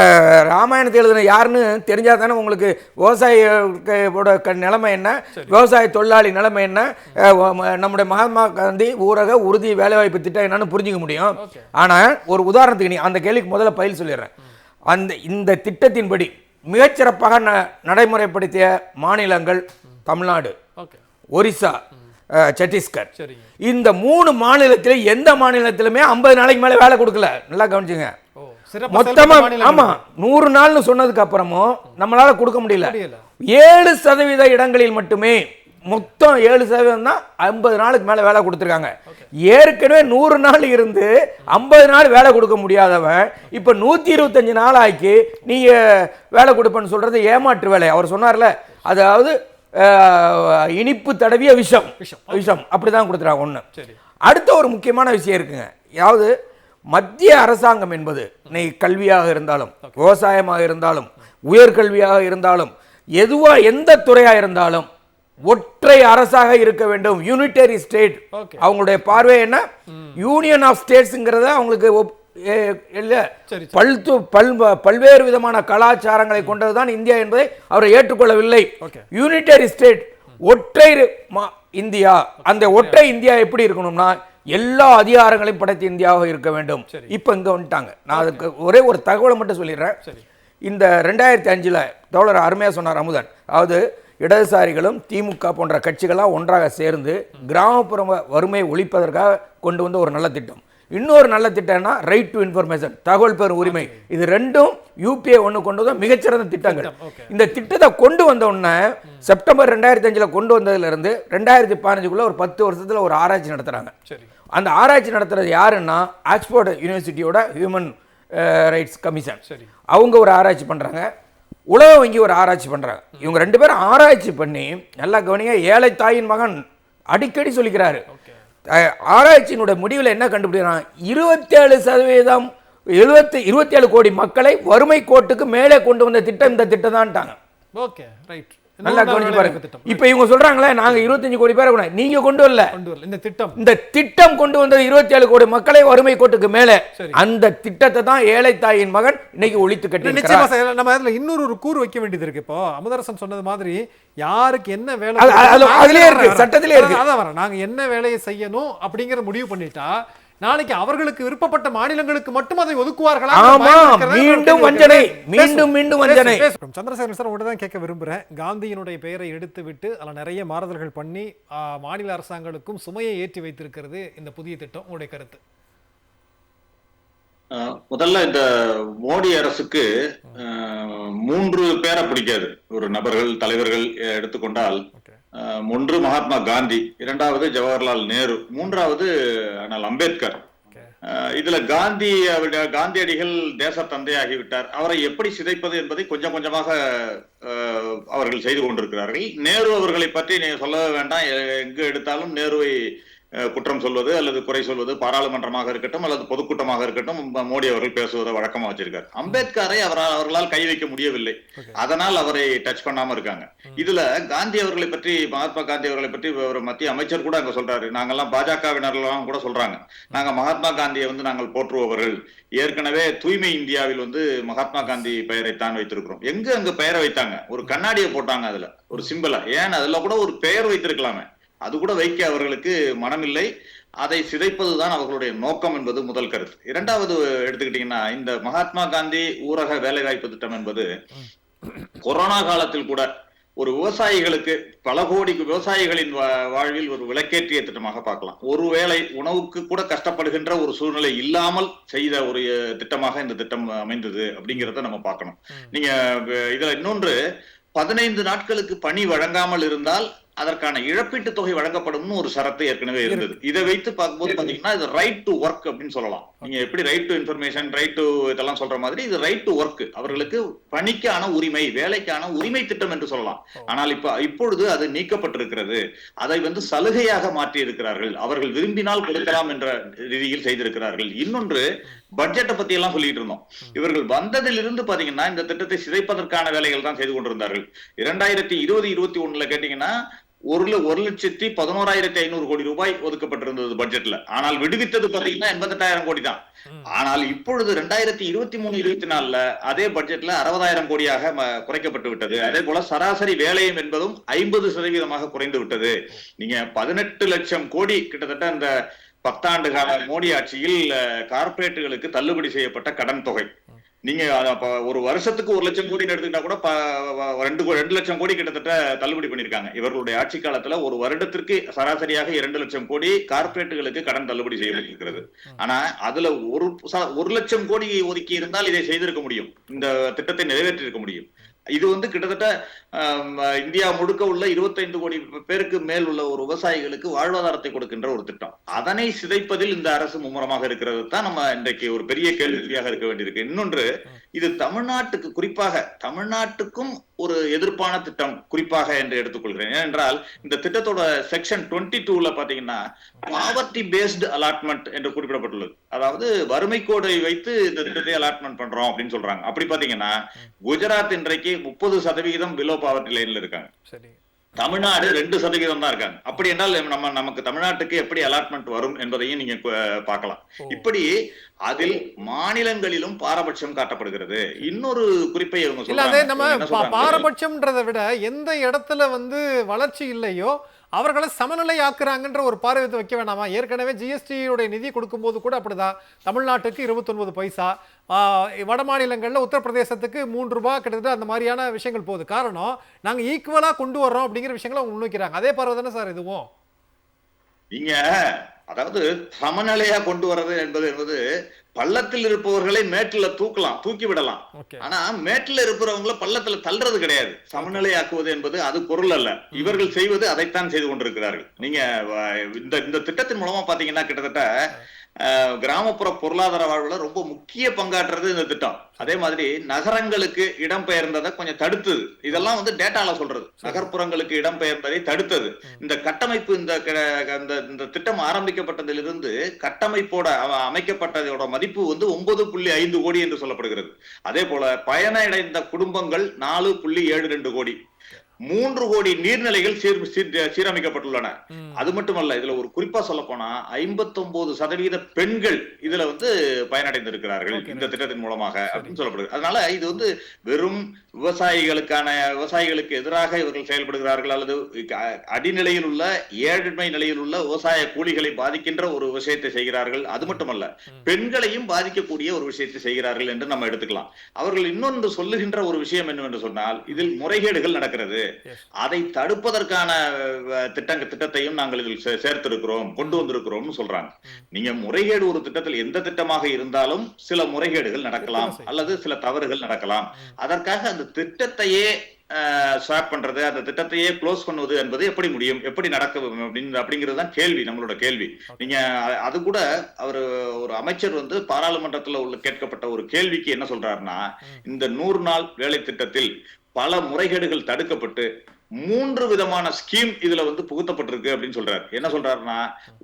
ராமாயணத்தை எழுதுன யாருன்னு தெரிஞ்சா தானே உங்களுக்கு விவசாயியோட நிலைமை என்ன, விவசாய தொழிலாளி நிலைமை என்ன, நம்முடைய மகாத்மா காந்தி ஊரக உறுதி வேலைவாய்ப்பு திட்டம் என்னன்னு புரிஞ்சுக்க முடியும். ஆனா ஒரு உதாரணத்துக்கு நீ அந்த கேள்விக்கு முதல்ல பயில் சொல்லிடுறேன். இந்த திட்டத்தின்படி மிகச்சிறப்பாக நடைமுறைப்படுத்திய மாநிலங்கள் தமிழ்நாடு, ஒரிசா, சத்தீஸ்கர். இந்த 3 மாநிலத்தில் எந்த மாநிலத்திலுமே 50 நாளைக்கு மேல வேலை கொடுக்கல. நல்லா கவனிச்சுங்க. மொத்தமா ஆமா 100 நாள்னு சொன்னதுக்கு அப்புறமும் நம்மளால கொடுக்க முடியல. 7% இடங்களில் மட்டுமே, மொத்தம் 7% தான் 50 நாளுக்கு மேல வேலை கொடுத்துருக்காங்க. ஏற்கனவே 100 நாள் இருந்து 50 நாள் வேலை கொடுக்க முடியாதவன் இப்ப 125 நாள் ஆக்கி நீங்க வேலை கொடுப்பேன்னு சொல்றது ஏமாற்று வேலை. அவர் சொன்னார்ல, அதாவது இனிப்பு தடவிய விஷம் அப்படிதான் கொடுத்துறாங்க. ஒண்ணு. அடுத்த ஒரு முக்கியமான விஷயம் இருக்குங்க. அதாவது மத்திய அரசாங்கம் என்பது கல்வியாக இருந்தாலும், விவசாயமாக இருந்தாலும், உயர்கல்வியாக இருந்தாலும், எந்த துறையா இருந்தாலும் ஒற்றை அரசாக இருக்க வேண்டும். Unitary state. அவங்களுடைய பார்வை என்ன, யூனியன் ஆஃப் ஸ்டேட்ஸ்ங்கிறத அவங்களுக்கு பல்வேறு விதமான கலாச்சாரங்களை கொண்டதுதான் இந்தியா என்பதை அவர் ஏற்றுக்கொள்ளவில்லை. யூனிட்டரி ஸ்டேட், ஒற்றை இந்தியா. அந்த ஒற்றை இந்தியா எப்படி இருக்கணும்னா எல்லா அதிகாரங்களையும் படைத்த இந்தியாவாக இருக்க வேண்டும். இப்ப இங்க வந்துட்டாங்க. நான் அதுக்கு ஒரே ஒரு தகவலை மட்டும் சொல்லிடுறேன். இந்த 2005 தோழர் அருமையா சொன்னார் அமுதன். அதாவது இடதுசாரிகளும் திமுக போன்ற கட்சிகளாக ஒன்றாக சேர்ந்து கிராமப்புற வறுமையை ஒழிப்பதற்காக கொண்டு வந்த ஒரு நல்ல திட்டம். இன்னொரு நல்ல திட்டம்னா ரைட் டு இன்ஃபர்மேஷன், தகவல் பெறும் உரிமை. இது ரெண்டும் யூபிஏ ஒன்று கொண்டு வந்த மிகச்சிறந்த திட்டங்கள். இந்த திட்டத்தை கொண்டு வந்த உடனே செப்டம்பர் 2005 கொண்டு வந்ததுல இருந்து 2015 ஒரு 10 வருஷத்துல ஒரு ஆராய்ச்சி நடத்துறாங்க. அந்த ஆராய்ச்சி நடத்துறது யாருன்னா ஆக்ஸ்போர்ட் யூனிவர்சிட்டியோட ஹியூமன் ரைட்ஸ் கமிஷன். அவங்க ஒரு ஆராய்ச்சி பண்றாங்க, உலக வங்கி ஒரு ஆராய்ச்சி பண்றாங்க. இவங்க 2 பேரும் ஆராய்ச்சி பண்ணி, நல்லா கவனிங்க, ஏழை தாயின் மகன் அடிக்கடி சொல்லிக்கிறாரு. ஆராய்ச்சியினுடைய முடிவில் என்ன கண்டுபிடிக்கிறான், 27% 27 கோடி மக்களை வறுமை கோட்டுக்கு மேலே கொண்டு வந்த திட்டம் இந்த திட்டம் தான். Okay, right. நல்லா கவனிச்சு பாருங்க. இப்ப இவங்க சொல்றாங்களே நாங்க 25 கோடி பேரை நீங்க கொண்டு வரல. இந்த திட்டம் கொண்டு வந்தது 27 கோடி மக்களை வறுமை கோட்டுக்கு மேல. அந்த திட்டத்தை தான் ஏழை தாயின் மகன் இன்னைக்கு ஒழித்து கட்டி. நிச்சயமா நம்ம அதுல இன்னொரு கூறு வைக்க வேண்டியது இருக்கு. இப்போ அமுதரசன் சொன்னது மாதிரி யாருக்கு என்ன வேலை அதுலயே இருக்கு, சட்டத்திலே இருக்கு. அதான் வர நாங்க என்ன வேலையை செய்யணும் அப்படிங்கிற முடிவு பண்ணிட்டா நாளைக்கு அவர்களுக்கு விருப்பப்பட்ட மாநிலங்களுக்கு மட்டும் அதை ஒதுக்குவார்களா? மீண்டும் வஞ்சனை, மீண்டும் வஞ்சனை. சந்திரசேகரன் சார் உங்கள்கிட்ட தான் கேட்க விரும்புகிறேன். காந்தியினுடைய பெயரை எடுத்து விட்டு அதில் நிறைய மாறுதல்கள் பண்ணி மாநில அரசாங்கங்களுக்கும் சுமையை ஏற்றி வைத்திருக்கிறது இந்த புதிய திட்டம். உங்களுடைய கருத்து? முதல்ல இந்த மோடி அரசுக்கு 3 பேரை பிடிக்காது. ஒரு நபர்கள், தலைவர்கள் எடுத்துக்கொண்டால், 1 மகாத்மா காந்தி, 2வது ஜவஹர்லால் நேரு, 3வது அண்ணல் அம்பேத்கர். இதுல காந்தியடிகள் தேச தந்தையாகிவிட்டார். அவரை எப்படி சிதைப்பது என்பதை கொஞ்சம் கொஞ்சமாக அவர்கள் செய்து கொண்டிருக்கிறார்கள். நேரு அவர்களை பற்றி நீங்க சொல்லவே வேண்டாம். எங்கு எடுத்தாலும் நேருவை குற்றம் சொல்வது அல்லது குறை சொல்வது பாராளுமன்றமாக இருக்கட்டும் அல்லது பொதுக்கூட்டமாக இருக்கட்டும் மோடி அவர்கள் பேசுவதை வழக்கமா வச்சிருக்காரு. அம்பேத்கரை அவர்களால் கை வைக்க முடியவில்லை, அதனால் அவரை டச் பண்ணாம இருக்காங்க. இதுல காந்தி அவர்களை பற்றி, மகாத்மா காந்தி அவர்களை பற்றி ஒரு மத்திய அமைச்சர் கூட அங்க சொல்றாரு, நாங்கெல்லாம் பாஜகவினர்லாம் கூட சொல்றாங்க, நாங்க மகாத்மா காந்தியை நாங்கள் போற்றுபவர்கள், ஏற்கனவே தூய்மை இந்தியாவில் மகாத்மா காந்தி பெயரைத்தான் வைத்திருக்கிறோம். எங்க அங்க பெயரை வைத்தாங்க? ஒரு கண்ணாடியை போட்டாங்க, அதுல ஒரு சிம்பிளா. ஏன் அதுல கூட ஒரு பெயர் வைத்திருக்கலாமே, அது கூட வைக்க அவர்களுக்கு மனமில்லை. அதை சிதைப்பதுதான் அவர்களுடைய நோக்கம் என்பது முதல் கருத்து. இரண்டாவது எடுத்துக்கிட்டீங்கன்னா, இந்த மகாத்மா காந்தி ஊரக வேலைவாய்ப்பு திட்டம் என்பது கொரோனா காலத்தில் கூட ஒரு விவசாயிகளுக்கு, பல கோடி விவசாயிகளின் வாழ்வில் ஒரு விளக்கேற்றிய திட்டமாக பார்க்கலாம். ஒருவேளை உணவுக்கு கூட கஷ்டப்படுகின்ற ஒரு சூழ்நிலை இல்லாமல் செய்த ஒரு திட்டமாக இந்த திட்டம் அமைந்தது அப்படிங்கிறத நம்ம பார்க்கணும். நீங்க இதுல இன்னொன்று, 15 நாட்களுக்கு பணி வழங்காமல் இருந்தால் அதற்கான இழப்பீட்டு தொகை வழங்கப்படும் ஒரு சரத்து ஏற்கனவே இருந்தது. இதை வைத்து பார்க்கும்போது பாத்தீங்கன்னா இது ரைட் டு ஒர்க் அப்படின்னு சொல்லலாம். நீங்க எப்படி right to information, right to இதெல்லாம் சொல்ற மாதிரி இது ரைட் டு ஒர்க், அவர்களுக்கு பணிக்கான உரிமை, வேலைக்கான உரிமை திட்டம் என்று சொல்லலாம். ஆனால் இப்பொழுது அது நீக்கப்பட்டிருக்கிறது. அதை சலுகையாக மாற்றி இருக்கிறார்கள். அவர்கள் விரும்பினால் கொடுக்கலாம் என்ற ரீதியில் செய்திருக்கிறார்கள். இன்னொன்று, பட்ஜெட்டை பத்தி எல்லாம் சொல்லிட்டு இருந்தோம். இவர்கள் வந்ததிலிருந்து பாத்தீங்கன்னா இந்த திட்டத்தை சிதைப்பதற்கான வேலைகள் தான் செய்து கொண்டிருந்தார்கள். 2020-21 கேட்டீங்கன்னா 1,11,500 கோடி ரூபாய் ஒதுக்கப்பட்டிருந்தது பட்ஜெட்ல. ஆனால் விடுவித்தது பாத்தீங்கன்னா 88,000 கோடி தான். ஆனால் இப்பொழுது 2023-24 அதே பட்ஜெட்ல 60,000 கோடியாக குறைக்கப்பட்டு விட்டது. அதே போல சராசரி வேலையும் என்பதும் 50% குறைந்து விட்டது. நீங்க 18 லட்சம் கோடி கிட்டத்தட்ட இந்த 10 ஆண்டு கால மோடி ஆட்சியில் கார்பரேட்டுகளுக்கு தள்ளுபடி செய்யப்பட்ட கடன் தொகை. நீங்க ஒரு வருஷத்துக்கு 1 லட்சம் கோடி எடுத்துக்கிட்டா கூட 2 லட்சம் கோடி கிட்டத்தட்ட தள்ளுபடி பண்ணிருக்காங்க. இவர்களுடைய ஆட்சி காலத்துல ஒரு வருடத்திற்கு சராசரியாக 2 லட்சம் கோடி கார்பரேட்டுகளுக்கு கடன் தள்ளுபடி செய்யப்பட்டிருக்கிறது. ஆனா அதுல 1 லட்சம் கோடி ஒதுக்கி இருந்தால் இதை செய்திருக்க முடியும், இந்த திட்டத்தை நிறைவேற்றி இருக்க முடியும். இது கிட்டத்தட்ட இந்தியா முழுக்க உள்ள 25 கோடி பேருக்கு மேல் உள்ள ஒரு விவசாயிகளுக்கு வாழ்வாதாரத்தை கொடுக்கின்ற ஒரு திட்டம். அதனை சிதைப்பதில் இந்த அரசு மும்முரமாக இருக்கிறது தான் நம்ம இன்றைக்கு ஒரு பெரிய கேள்வியாக இருக்க வேண்டியிருக்கு. இன்னொன்று, இது தமிழ்நாட்டுக்கு, குறிப்பாக தமிழ்நாட்டுக்கும் ஒரு எதிர்ப்பான திட்டம் குறிப்பாக என்று எடுத்துக்கொள்கிறேன். ஏனென்றால் இந்த திட்டத்தோட செக்ஷன் 22ல பாத்தீங்கன்னா பாவர்ட்டி பேஸ்டு அலாட்மெண்ட் என்று குறிப்பிடப்பட்டுள்ளது. அதாவது வறுமை கோடை வைத்து இந்த திட்டத்தை அலாட்மெண்ட் பண்றோம் அப்படின்னு சொல்றாங்க. அப்படி பாத்தீங்கன்னா குஜராத் இன்றைக்கு 30% பிலோ பாவர்ட்டி லைன்ல இருக்காங்க. தமிழ்நாடு 2% தான் இருக்காங்க. அப்படி என்றால் நமக்கு தமிழ்நாட்டுக்கு எப்படி அலாட்மெண்ட் வரும் என்பதையும் நீங்க பார்க்கலாம். இப்படி அதில் மாநிலங்களிலும் பாரபட்சம் காட்டப்படுகிறது. இன்னொரு குறிப்பை இவங்க சொல்றாங்க, நம்ம பாரபட்சம்ன்றதை விட எந்த இடத்துல வளர்ச்சி இல்லையோ அவர்களை சமநிலை ஆக்குறாங்கன்ற ஒரு பார்வை வைக்க வேணாமா? ஏற்கனவே ஜிஎஸ்டியுடைய நிதி கொடுக்கும்போது கூட அப்படிதான். தமிழ்நாட்டுக்கு 29 பைசா, வட மாநிலங்களில் உத்தரப்பிரதேசத்துக்கு 3 ரூபாய் கிட்டத்தட்ட அந்த மாதிரியான விஷயங்கள் போகுது. காரணம், நாங்கள் ஈக்குவலாக கொண்டு வர்றோம் அப்படிங்கிற விஷயங்களை அவங்க முன்வைக்கிறாங்க. அதே பார்வை தானே சார் இதுவும்? நீங்க அதாவது சமநிலையா கொண்டு வர்றது என்பது பள்ளத்தில் இருப்பவர்களை மேட்டுல தூக்கி விடலாம். ஆனா மேட்டுல இருப்பவங்களை பள்ளத்துல தள்ளுறது கிடையாது. சமநிலையாக்குவது என்பது அது பொருள் அல்ல. இவர்கள் செய்வது அதைத்தான் செய்து கொண்டிருக்கிறார்கள். நீங்க இந்த திட்டத்தின் மூலமா பாத்தீங்கன்னா கிட்டத்தட்ட கிராமப்புற பொருளாதார வாழ்வுல ரொம்ப முக்கிய பங்காற்றுறது இந்த திட்டம். அதே மாதிரி நகரங்களுக்கு இடம்பெயர்ந்ததை கொஞ்சம் தடுத்தது. இதெல்லாம் டேட்டால சொல்றது. நகர்ப்புறங்களுக்கு இடம்பெயர்ந்ததை தடுத்தது இந்த கட்டமைப்பு. இந்த திட்டம் ஆரம்பிக்கப்பட்டதிலிருந்து கட்டமைப்போட அமைக்கப்பட்டதோட மதிப்பு 9.5 கோடி என்று சொல்லப்படுகிறது. அதே போல பயனடைந்த குடும்பங்கள் 4.72 கோடி. 3 கோடி நீர்நிலைகள் சீரமைக்கப்பட்டுள்ளன. அது மட்டுமல்ல, இதுல ஒரு குறிப்பா சொல்ல போனா 59% பெண்கள் இதுல பயனடைந்திருக்கிறார்கள் இந்த திட்டத்தின் மூலமாக அப்படின்னு சொல்லப்படுது. அதனால இது வெறும் விவசாயிகளுக்கு எதிராக இவர்கள் செயல்படுகிறார்கள் அல்லது அடிநிலையில் உள்ள ஏழ்மை நிலையில் உள்ள விவசாய கூலிகளை பாதிக்கின்ற ஒரு விஷயத்தை செய்கிறார்கள். அது மட்டுமல்ல, பெண்களையும் பாதிக்கக்கூடிய ஒரு விஷயத்தை செய்கிறார்கள் என்று நம்ம எடுத்துக்கலாம். அவர்கள் இன்னொன்று சொல்லுகின்ற ஒரு விஷயம் என்னவென்று சொன்னால், இதில் முறைகேடுகள் நடக்கிறது, அதை தடுப்பதற்கான திட்டத்தையும் நாங்கள் இதில் சேர்த்திருக்கிறோம், கொண்டு வந்திருக்கிறோம் சொல்றாங்க. நீங்க முறைகேடு ஒரு திட்டத்தில் எந்த திட்டமாக இருந்தாலும் சில முறைகேடுகள் நடக்கலாம் அல்லது சில தவறுகள் நடக்கலாம். அதற்காக அந்த திட்டத்தையே ஸ்வாப் பண்றது, அந்த திட்டத்தையே க்ளோஸ் பண்ணுவது என்பது எப்படி முடியும், எப்படி நடக்கும் அப்படிங்கிறது தான் கேள்வி, நம்மளோட கேள்வி. நீங்க அது கூட ஒரு அமைச்சர் பாராளுமன்றத்தில் உள்ள கேட்கப்பட்ட ஒரு கேள்விக்கு என்ன சொல்றாருன்னா, இந்த 100 நாள் வேலை திட்டத்தில் பல முறைகேடுகள் தடுக்கப்பட்டு 3 விதமான ஸ்கீம் இதுல வந்து புகுத்தப்பட்டிருக்கு அப்படின்னு சொல்றாரு. என்ன சொல்றாருன்னா,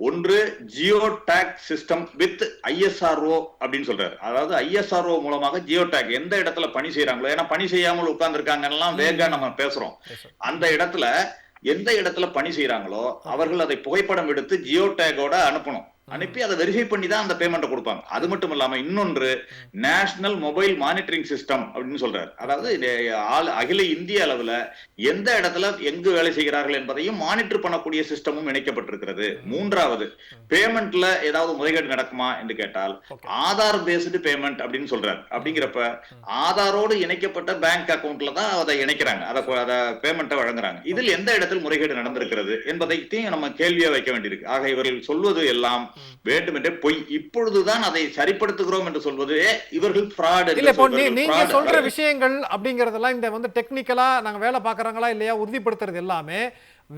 ஒன்று Jio take system with ISRO அப்படின்னு சொல்றாரு. அதாவது ISRO மூலமாக ஜியோ டேக் எந்த இடத்துல பணி செய்யறாங்களோ, ஏன்னா பணி செய்யாமல் உட்கார்ந்து இருக்காங்கன்னா வேகா நம்ம பேசுறோம், அந்த இடத்துல எந்த இடத்துல பணி செய்யறாங்களோ அவர்கள் அதை புகைப்படம் எடுத்து ஜியோ டேகோட அனுப்பணும். அனுப்பி அதை வெரிஃபை பண்ணி தான் அந்த பேமெண்ட்டை கொடுப்பாங்க. அது மட்டும் இல்லாம இன்னொன்று நேஷனல் மொபைல் மானிட்டரிங் சிஸ்டம் அப்படின்னு சொல்றாரு. அதாவது அகில இந்திய அளவுல எந்த இடத்துல எங்கு வேலை செய்கிறார்கள் என்பதையும் மானிட்டர் பண்ணக்கூடிய சிஸ்டமும் இணைக்கப்பட்டிருக்கிறது. மூன்றாவது, பேமெண்ட்ல ஏதாவது முறைகேடு நடக்குமா என்று கேட்டால் ஆதார் பேஸ்டு பேமெண்ட் அப்படின்னு சொல்றாரு. அப்படிங்கிறப்ப ஆதாரோடு இணைக்கப்பட்ட பேங்க் அக்கவுண்ட்ல தான் அதை இணைக்கிறாங்க, அதை பேமெண்ட்டை வழங்குறாங்க. இதில் எந்த இடத்தில் முறைகேடு நடந்திருக்கிறது என்பதையும் நம்ம கேள்வியா வைக்க வேண்டியிருக்கு. ஆக இவர்கள் சொல்வது எல்லாம் வேண்டுமென்றே பொய். இப்பொழுதுதான் அதை சரிப்படுத்துகிறோம் என்று சொல்வது இவர்கள் fraud. இல்ல, இப்போ நீங்க சொல்ற விஷயங்கள் அப்படிங்கறதெல்லாம் இந்த வந்து டெக்னிக்கலா நாங்க வேலை பாக்குறாங்களா இல்லையா உறுதிப்படுத்துறது எல்லாமே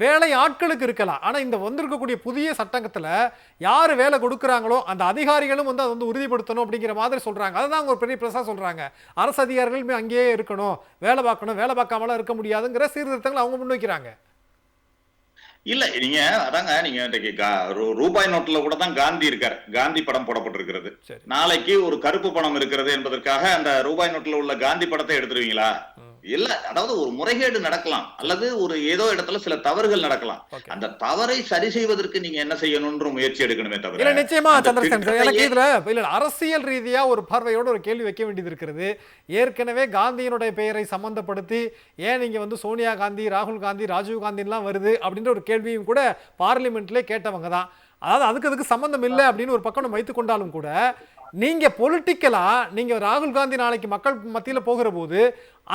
வேலை ஆட்களுக்கு இருக்கலாம். ஆனா இந்த வந்திருக்கக்கூடிய புதிய சட்டத்துல யாரு வேலை கொடுக்குறாங்களோ அந்த அதிகாரிகளும் வந்து அதை வந்து உறுதிப்படுத்தணும் அப்படிங்கிற மாதிரி சொல்றாங்க. அதுதான் ஒரு பெரிய பிரசா சொல்றாங்க. அரசு அதிகாரிகளுமே அங்கேயே இருக்கணும், வேலை பார்க்கணும், வேலை பார்க்காமலாம் இருக்க முடியாதுங்கிற சீர்திருத்தங்களை அவங்க முன்வைக்கிறாங்க. இல்ல, நீங்க அதாங்க, நீங்க ரூபாய் நோட்டுல கூட தான் காந்தி இருக்காரு, காந்தி படம் போடப்பட்டிருக்கிறது. நாளைக்கு ஒரு கருப்பு பணம் இருக்கிறது என்பதற்காக அந்த ரூபாய் நோட்டுல உள்ள காந்தி படத்தை எடுத்துருவீங்களா? இல்ல. அதாவது ஒரு முறைகேடு நடக்கலாம், அல்லது ஒரு ஏதோ இடத்துல சில தவறுகள் நடக்கலாம். அந்த தவறை சரி செய்வதற்கு நீங்க என்ன செய்யணும்ன்ற முயற்சி எடுக்கணுமே தவிர. இல்ல, நிச்சயமா சந்திரசேகர், எனக்கு இதுல இல்ல அரசியல் ரீதியா ஒரு பார்வையோட ஒரு கேள்வி வைக்க வேண்டியது இருக்கிறது. ஏற்கனவே காந்தியினுடைய பெயரை சம்பந்தப்படுத்தி ஏன் நீங்க வந்து சோனியா காந்தி, ராகுல் காந்தி, ராஜீவ் காந்தி எல்லாம் வருது அப்படின்ற ஒரு கேள்வியும் கூட பார்லிமெண்ட்ல கேட்டவங்க தான். அதாவது அதுக்கு சம்பந்தம் இல்லை அப்படின்னு ஒரு பக்கம் வைத்துக் கொண்டாலும் கூட நீங்க பொலிட்டிக்கலா நீங்க ராகுல் காந்தி நாளைக்கு மக்கள் மத்தியில போகிற போது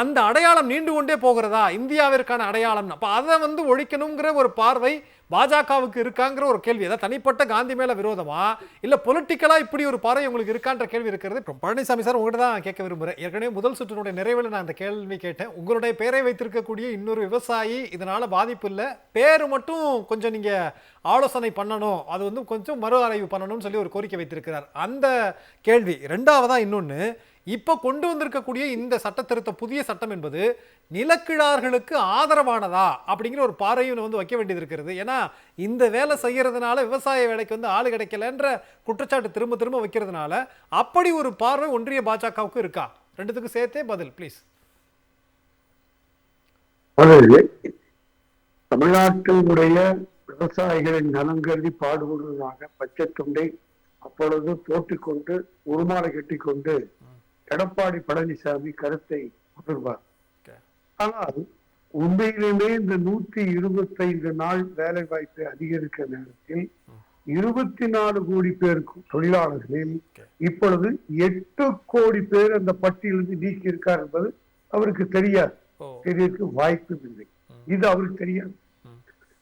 அந்த அடையாளம் நீண்டு கொண்டே போகிறதா, இந்தியாவிற்கான அடையாளம், அப்ப அதை வந்து ஒழிக்கணுங்கிற ஒரு பார்வை பாஜகவுக்கு இருக்காங்கிற ஒரு கேள்வி. அதாவது தனிப்பட்ட காந்தி மேல விரோதமா இல்ல பொலிட்டிக்கலா இப்படி ஒரு பார்வை உங்களுக்கு இருக்கான்ற கேள்வி இருக்கிறது. பழனிசாமி சார், உங்கள்கிட்ட தான் கேட்க விரும்புறேன். ஏற்கனவே முதல் சுற்றினுடைய நிறைவில் நான் அந்த கேள்வி கேட்டேன். உங்களுடைய பெயரை வைத்திருக்கக்கூடிய இன்னொரு விவசாயி இதனால பாதிப்பு இல்லை, பேரு மட்டும் கொஞ்சம் நீங்க ஆலோசனை பண்ணணும், அது வந்து கொஞ்சம் மறு ஆய்வு பண்ணணும்னு சொல்லி ஒரு கோரிக்கை வைத்திருக்கிறார். அந்த கேள்வி. ரெண்டாவதா இன்னொன்னு, இப்ப கொண்டு வந்திருக்கக்கூடிய இந்த சட்ட திருத்த புதிய சட்டம் என்பது நிலக்கிழார்களுக்கு ஆதரவானதா அப்படிங்கிற ஒரு பார்வையும் வந்து வைக்க வேண்டியது இருக்கிறது. ஏன்னா இந்த வேலை செய்யறதுனால விவசாய வேலைக்கு வந்து ஆளு கிடைக்கலன்ற குற்றச்சாட்டு திரும்ப திரும்ப வைக்கிறதுனால அப்படி ஒரு பார்வை ஒன்றிய பாஜகவுக்கு இருக்கா? ரெண்டுத்துக்கும் சேர்த்தே பதில் ப்ளீஸ். தமிழ்நாட்டினுடைய விவசாயிகளின் நலன் கருதி பாடுபடுவதாக பச்சை துண்டை அப்பொழுது போட்டுக்கொண்டு உருமாலை கட்டிக்கொண்டு எடப்பாடி பழனிசாமி கருத்தை கொண்டிருப்பார். ஆனால் உண்மையிலுமே இந்த 125 நாள் வேலை வாய்ப்பை அதிகரிக்க நேரத்தில் 24 கோடி பேருக்கு தொழிலாளர்களில் இப்பொழுது 8 கோடி பேர் அந்த பட்டியலிருந்து நீக்கி இருக்கார் என்பது அவருக்கு தெரியாது, தெரியறதுக்கு வாய்ப்பு இல்லை. இது அவருக்கு தெரியாது.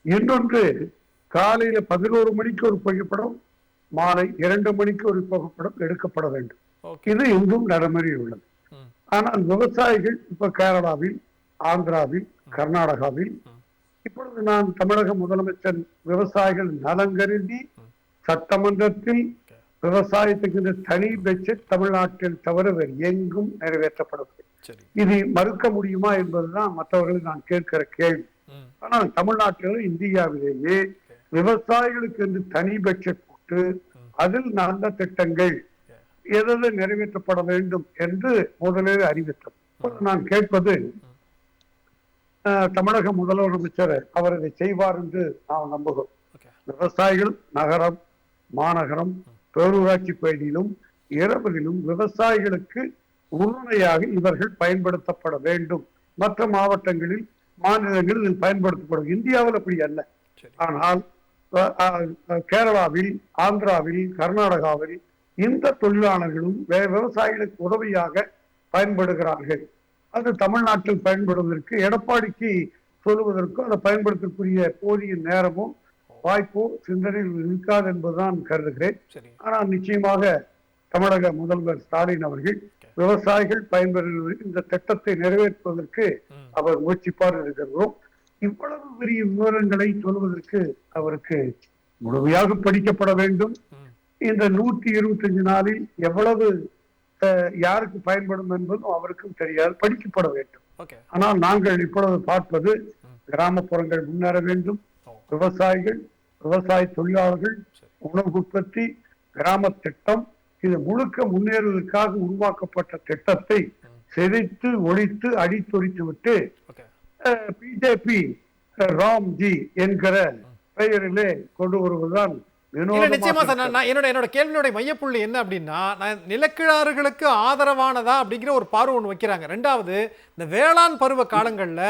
இன்னொன்று, காலையில 11 மணிக்கு ஒரு புகைப்படம், மாலை 2 மணிக்கு ஒரு புகைப்படம் எடுக்கப்பட வேண்டும். இது எங்கும் நடைமுறை உள்ளது. ஆனால் விவசாயிகள் இப்ப கேரளாவில், ஆந்திராவில், கர்நாடகாவில், இப்பொழுது நான் தமிழக முதலமைச்சர் விவசாயிகள் நலன் கருதி சட்டமன்றத்தில் விவசாயத்துக்கு தனி பட்ஜெட் தமிழ்நாட்டில் தவிர வேறு எங்கும் நிறைவேற்றப்படவில்லை. இது மறுக்க முடியுமா என்பதுதான் மற்றவர்களை நான் கேட்கிற கேள்வி. ஆனால் தமிழ்நாட்டிலும் இந்தியாவிலேயே விவசாயிகளுக்கு என்று தனி பட்ஜெட் போட்டு அதில் நல்ல திட்டங்கள் எதாவது நிறைவேற்றப்பட வேண்டும் என்று முதலில் அறிவித்தோம். நான் கேட்பது, தமிழக முதலமைச்சர் அவர் இதை செய்வார் என்று நாம் நம்புகிறோம். விவசாயிகள் நகரம், மாநகரம், பேரூராட்சி பகுதியிலும் இரவிலும் விவசாயிகளுக்கு உறுதுணையாக இவர்கள் பயன்படுத்தப்பட வேண்டும். மற்ற மாவட்டங்களில், மாநிலங்களில் இது பயன்படுத்தப்படும். இந்தியாவில் அப்படி அல்ல. ஆனால் கேரளாவில், ஆந்திராவில், கர்நாடகாவில் இந்த தொழிலாளர்களும் விவசாயிகளுக்கு உதவியாக பயன்படுகிறார்கள். அது தமிழ்நாட்டில் பயன்படுவதற்கு எடப்பாடிக்கு சொல்லுவதற்கும் அதை பயன்படுத்தக்கூடிய போதிய நேரமும் வாய்ப்போ சிந்தனையில் இருக்காது என்பதுதான் கருதுகிறேன். ஆனால் நிச்சயமாக தமிழக முதல்வர் ஸ்டாலின் அவர்கள் விவசாயிகள் பயன்பெறுகிற இந்த திட்டத்தை நிறைவேற்றுவதற்கு அவர் முயற்சிப்பார் இருக்கிறோம். இவ்வளவு பெரிய விவரங்களை சொல்வதற்கு அவருக்கு முழுமையாக படிக்கப்பட வேண்டும். இந்த 125 நாளில் எவ்வளவு யாருக்கு பயன்படும் என்பதும் அவருக்கும் தெரியாது, படிக்கப்பட வேண்டும். ஆனால் நாங்கள் இப்பொழுது பார்ப்பது கிராமப்புறங்கள் முன்னேற வேண்டும். விவசாயிகள், விவசாய தொழிலாளர்கள், உணவு உற்பத்தி, கிராம திட்டம், இது முழுக்க முன்னேறுவதற்காக உருவாக்கப்பட்ட திட்டத்தை சிதைத்து ஒழித்து அடித்தொழித்து விட்டு பிஜேபி ராம்ஜி என்கிற பெயரிலே கொண்டு வருவதுதான் நிச்சயமா சார். என்னோட கேள்வியோட மையப்புள்ளி என்ன அப்படின்னா, நிலக்கிழாறுகளுக்கு ஆதரவானதா அப்படிங்கிற ஒரு பார்வை ஒன்று வைக்கிறாங்க. ரெண்டாவது, இந்த வேளாண் பருவ காலங்கள்ல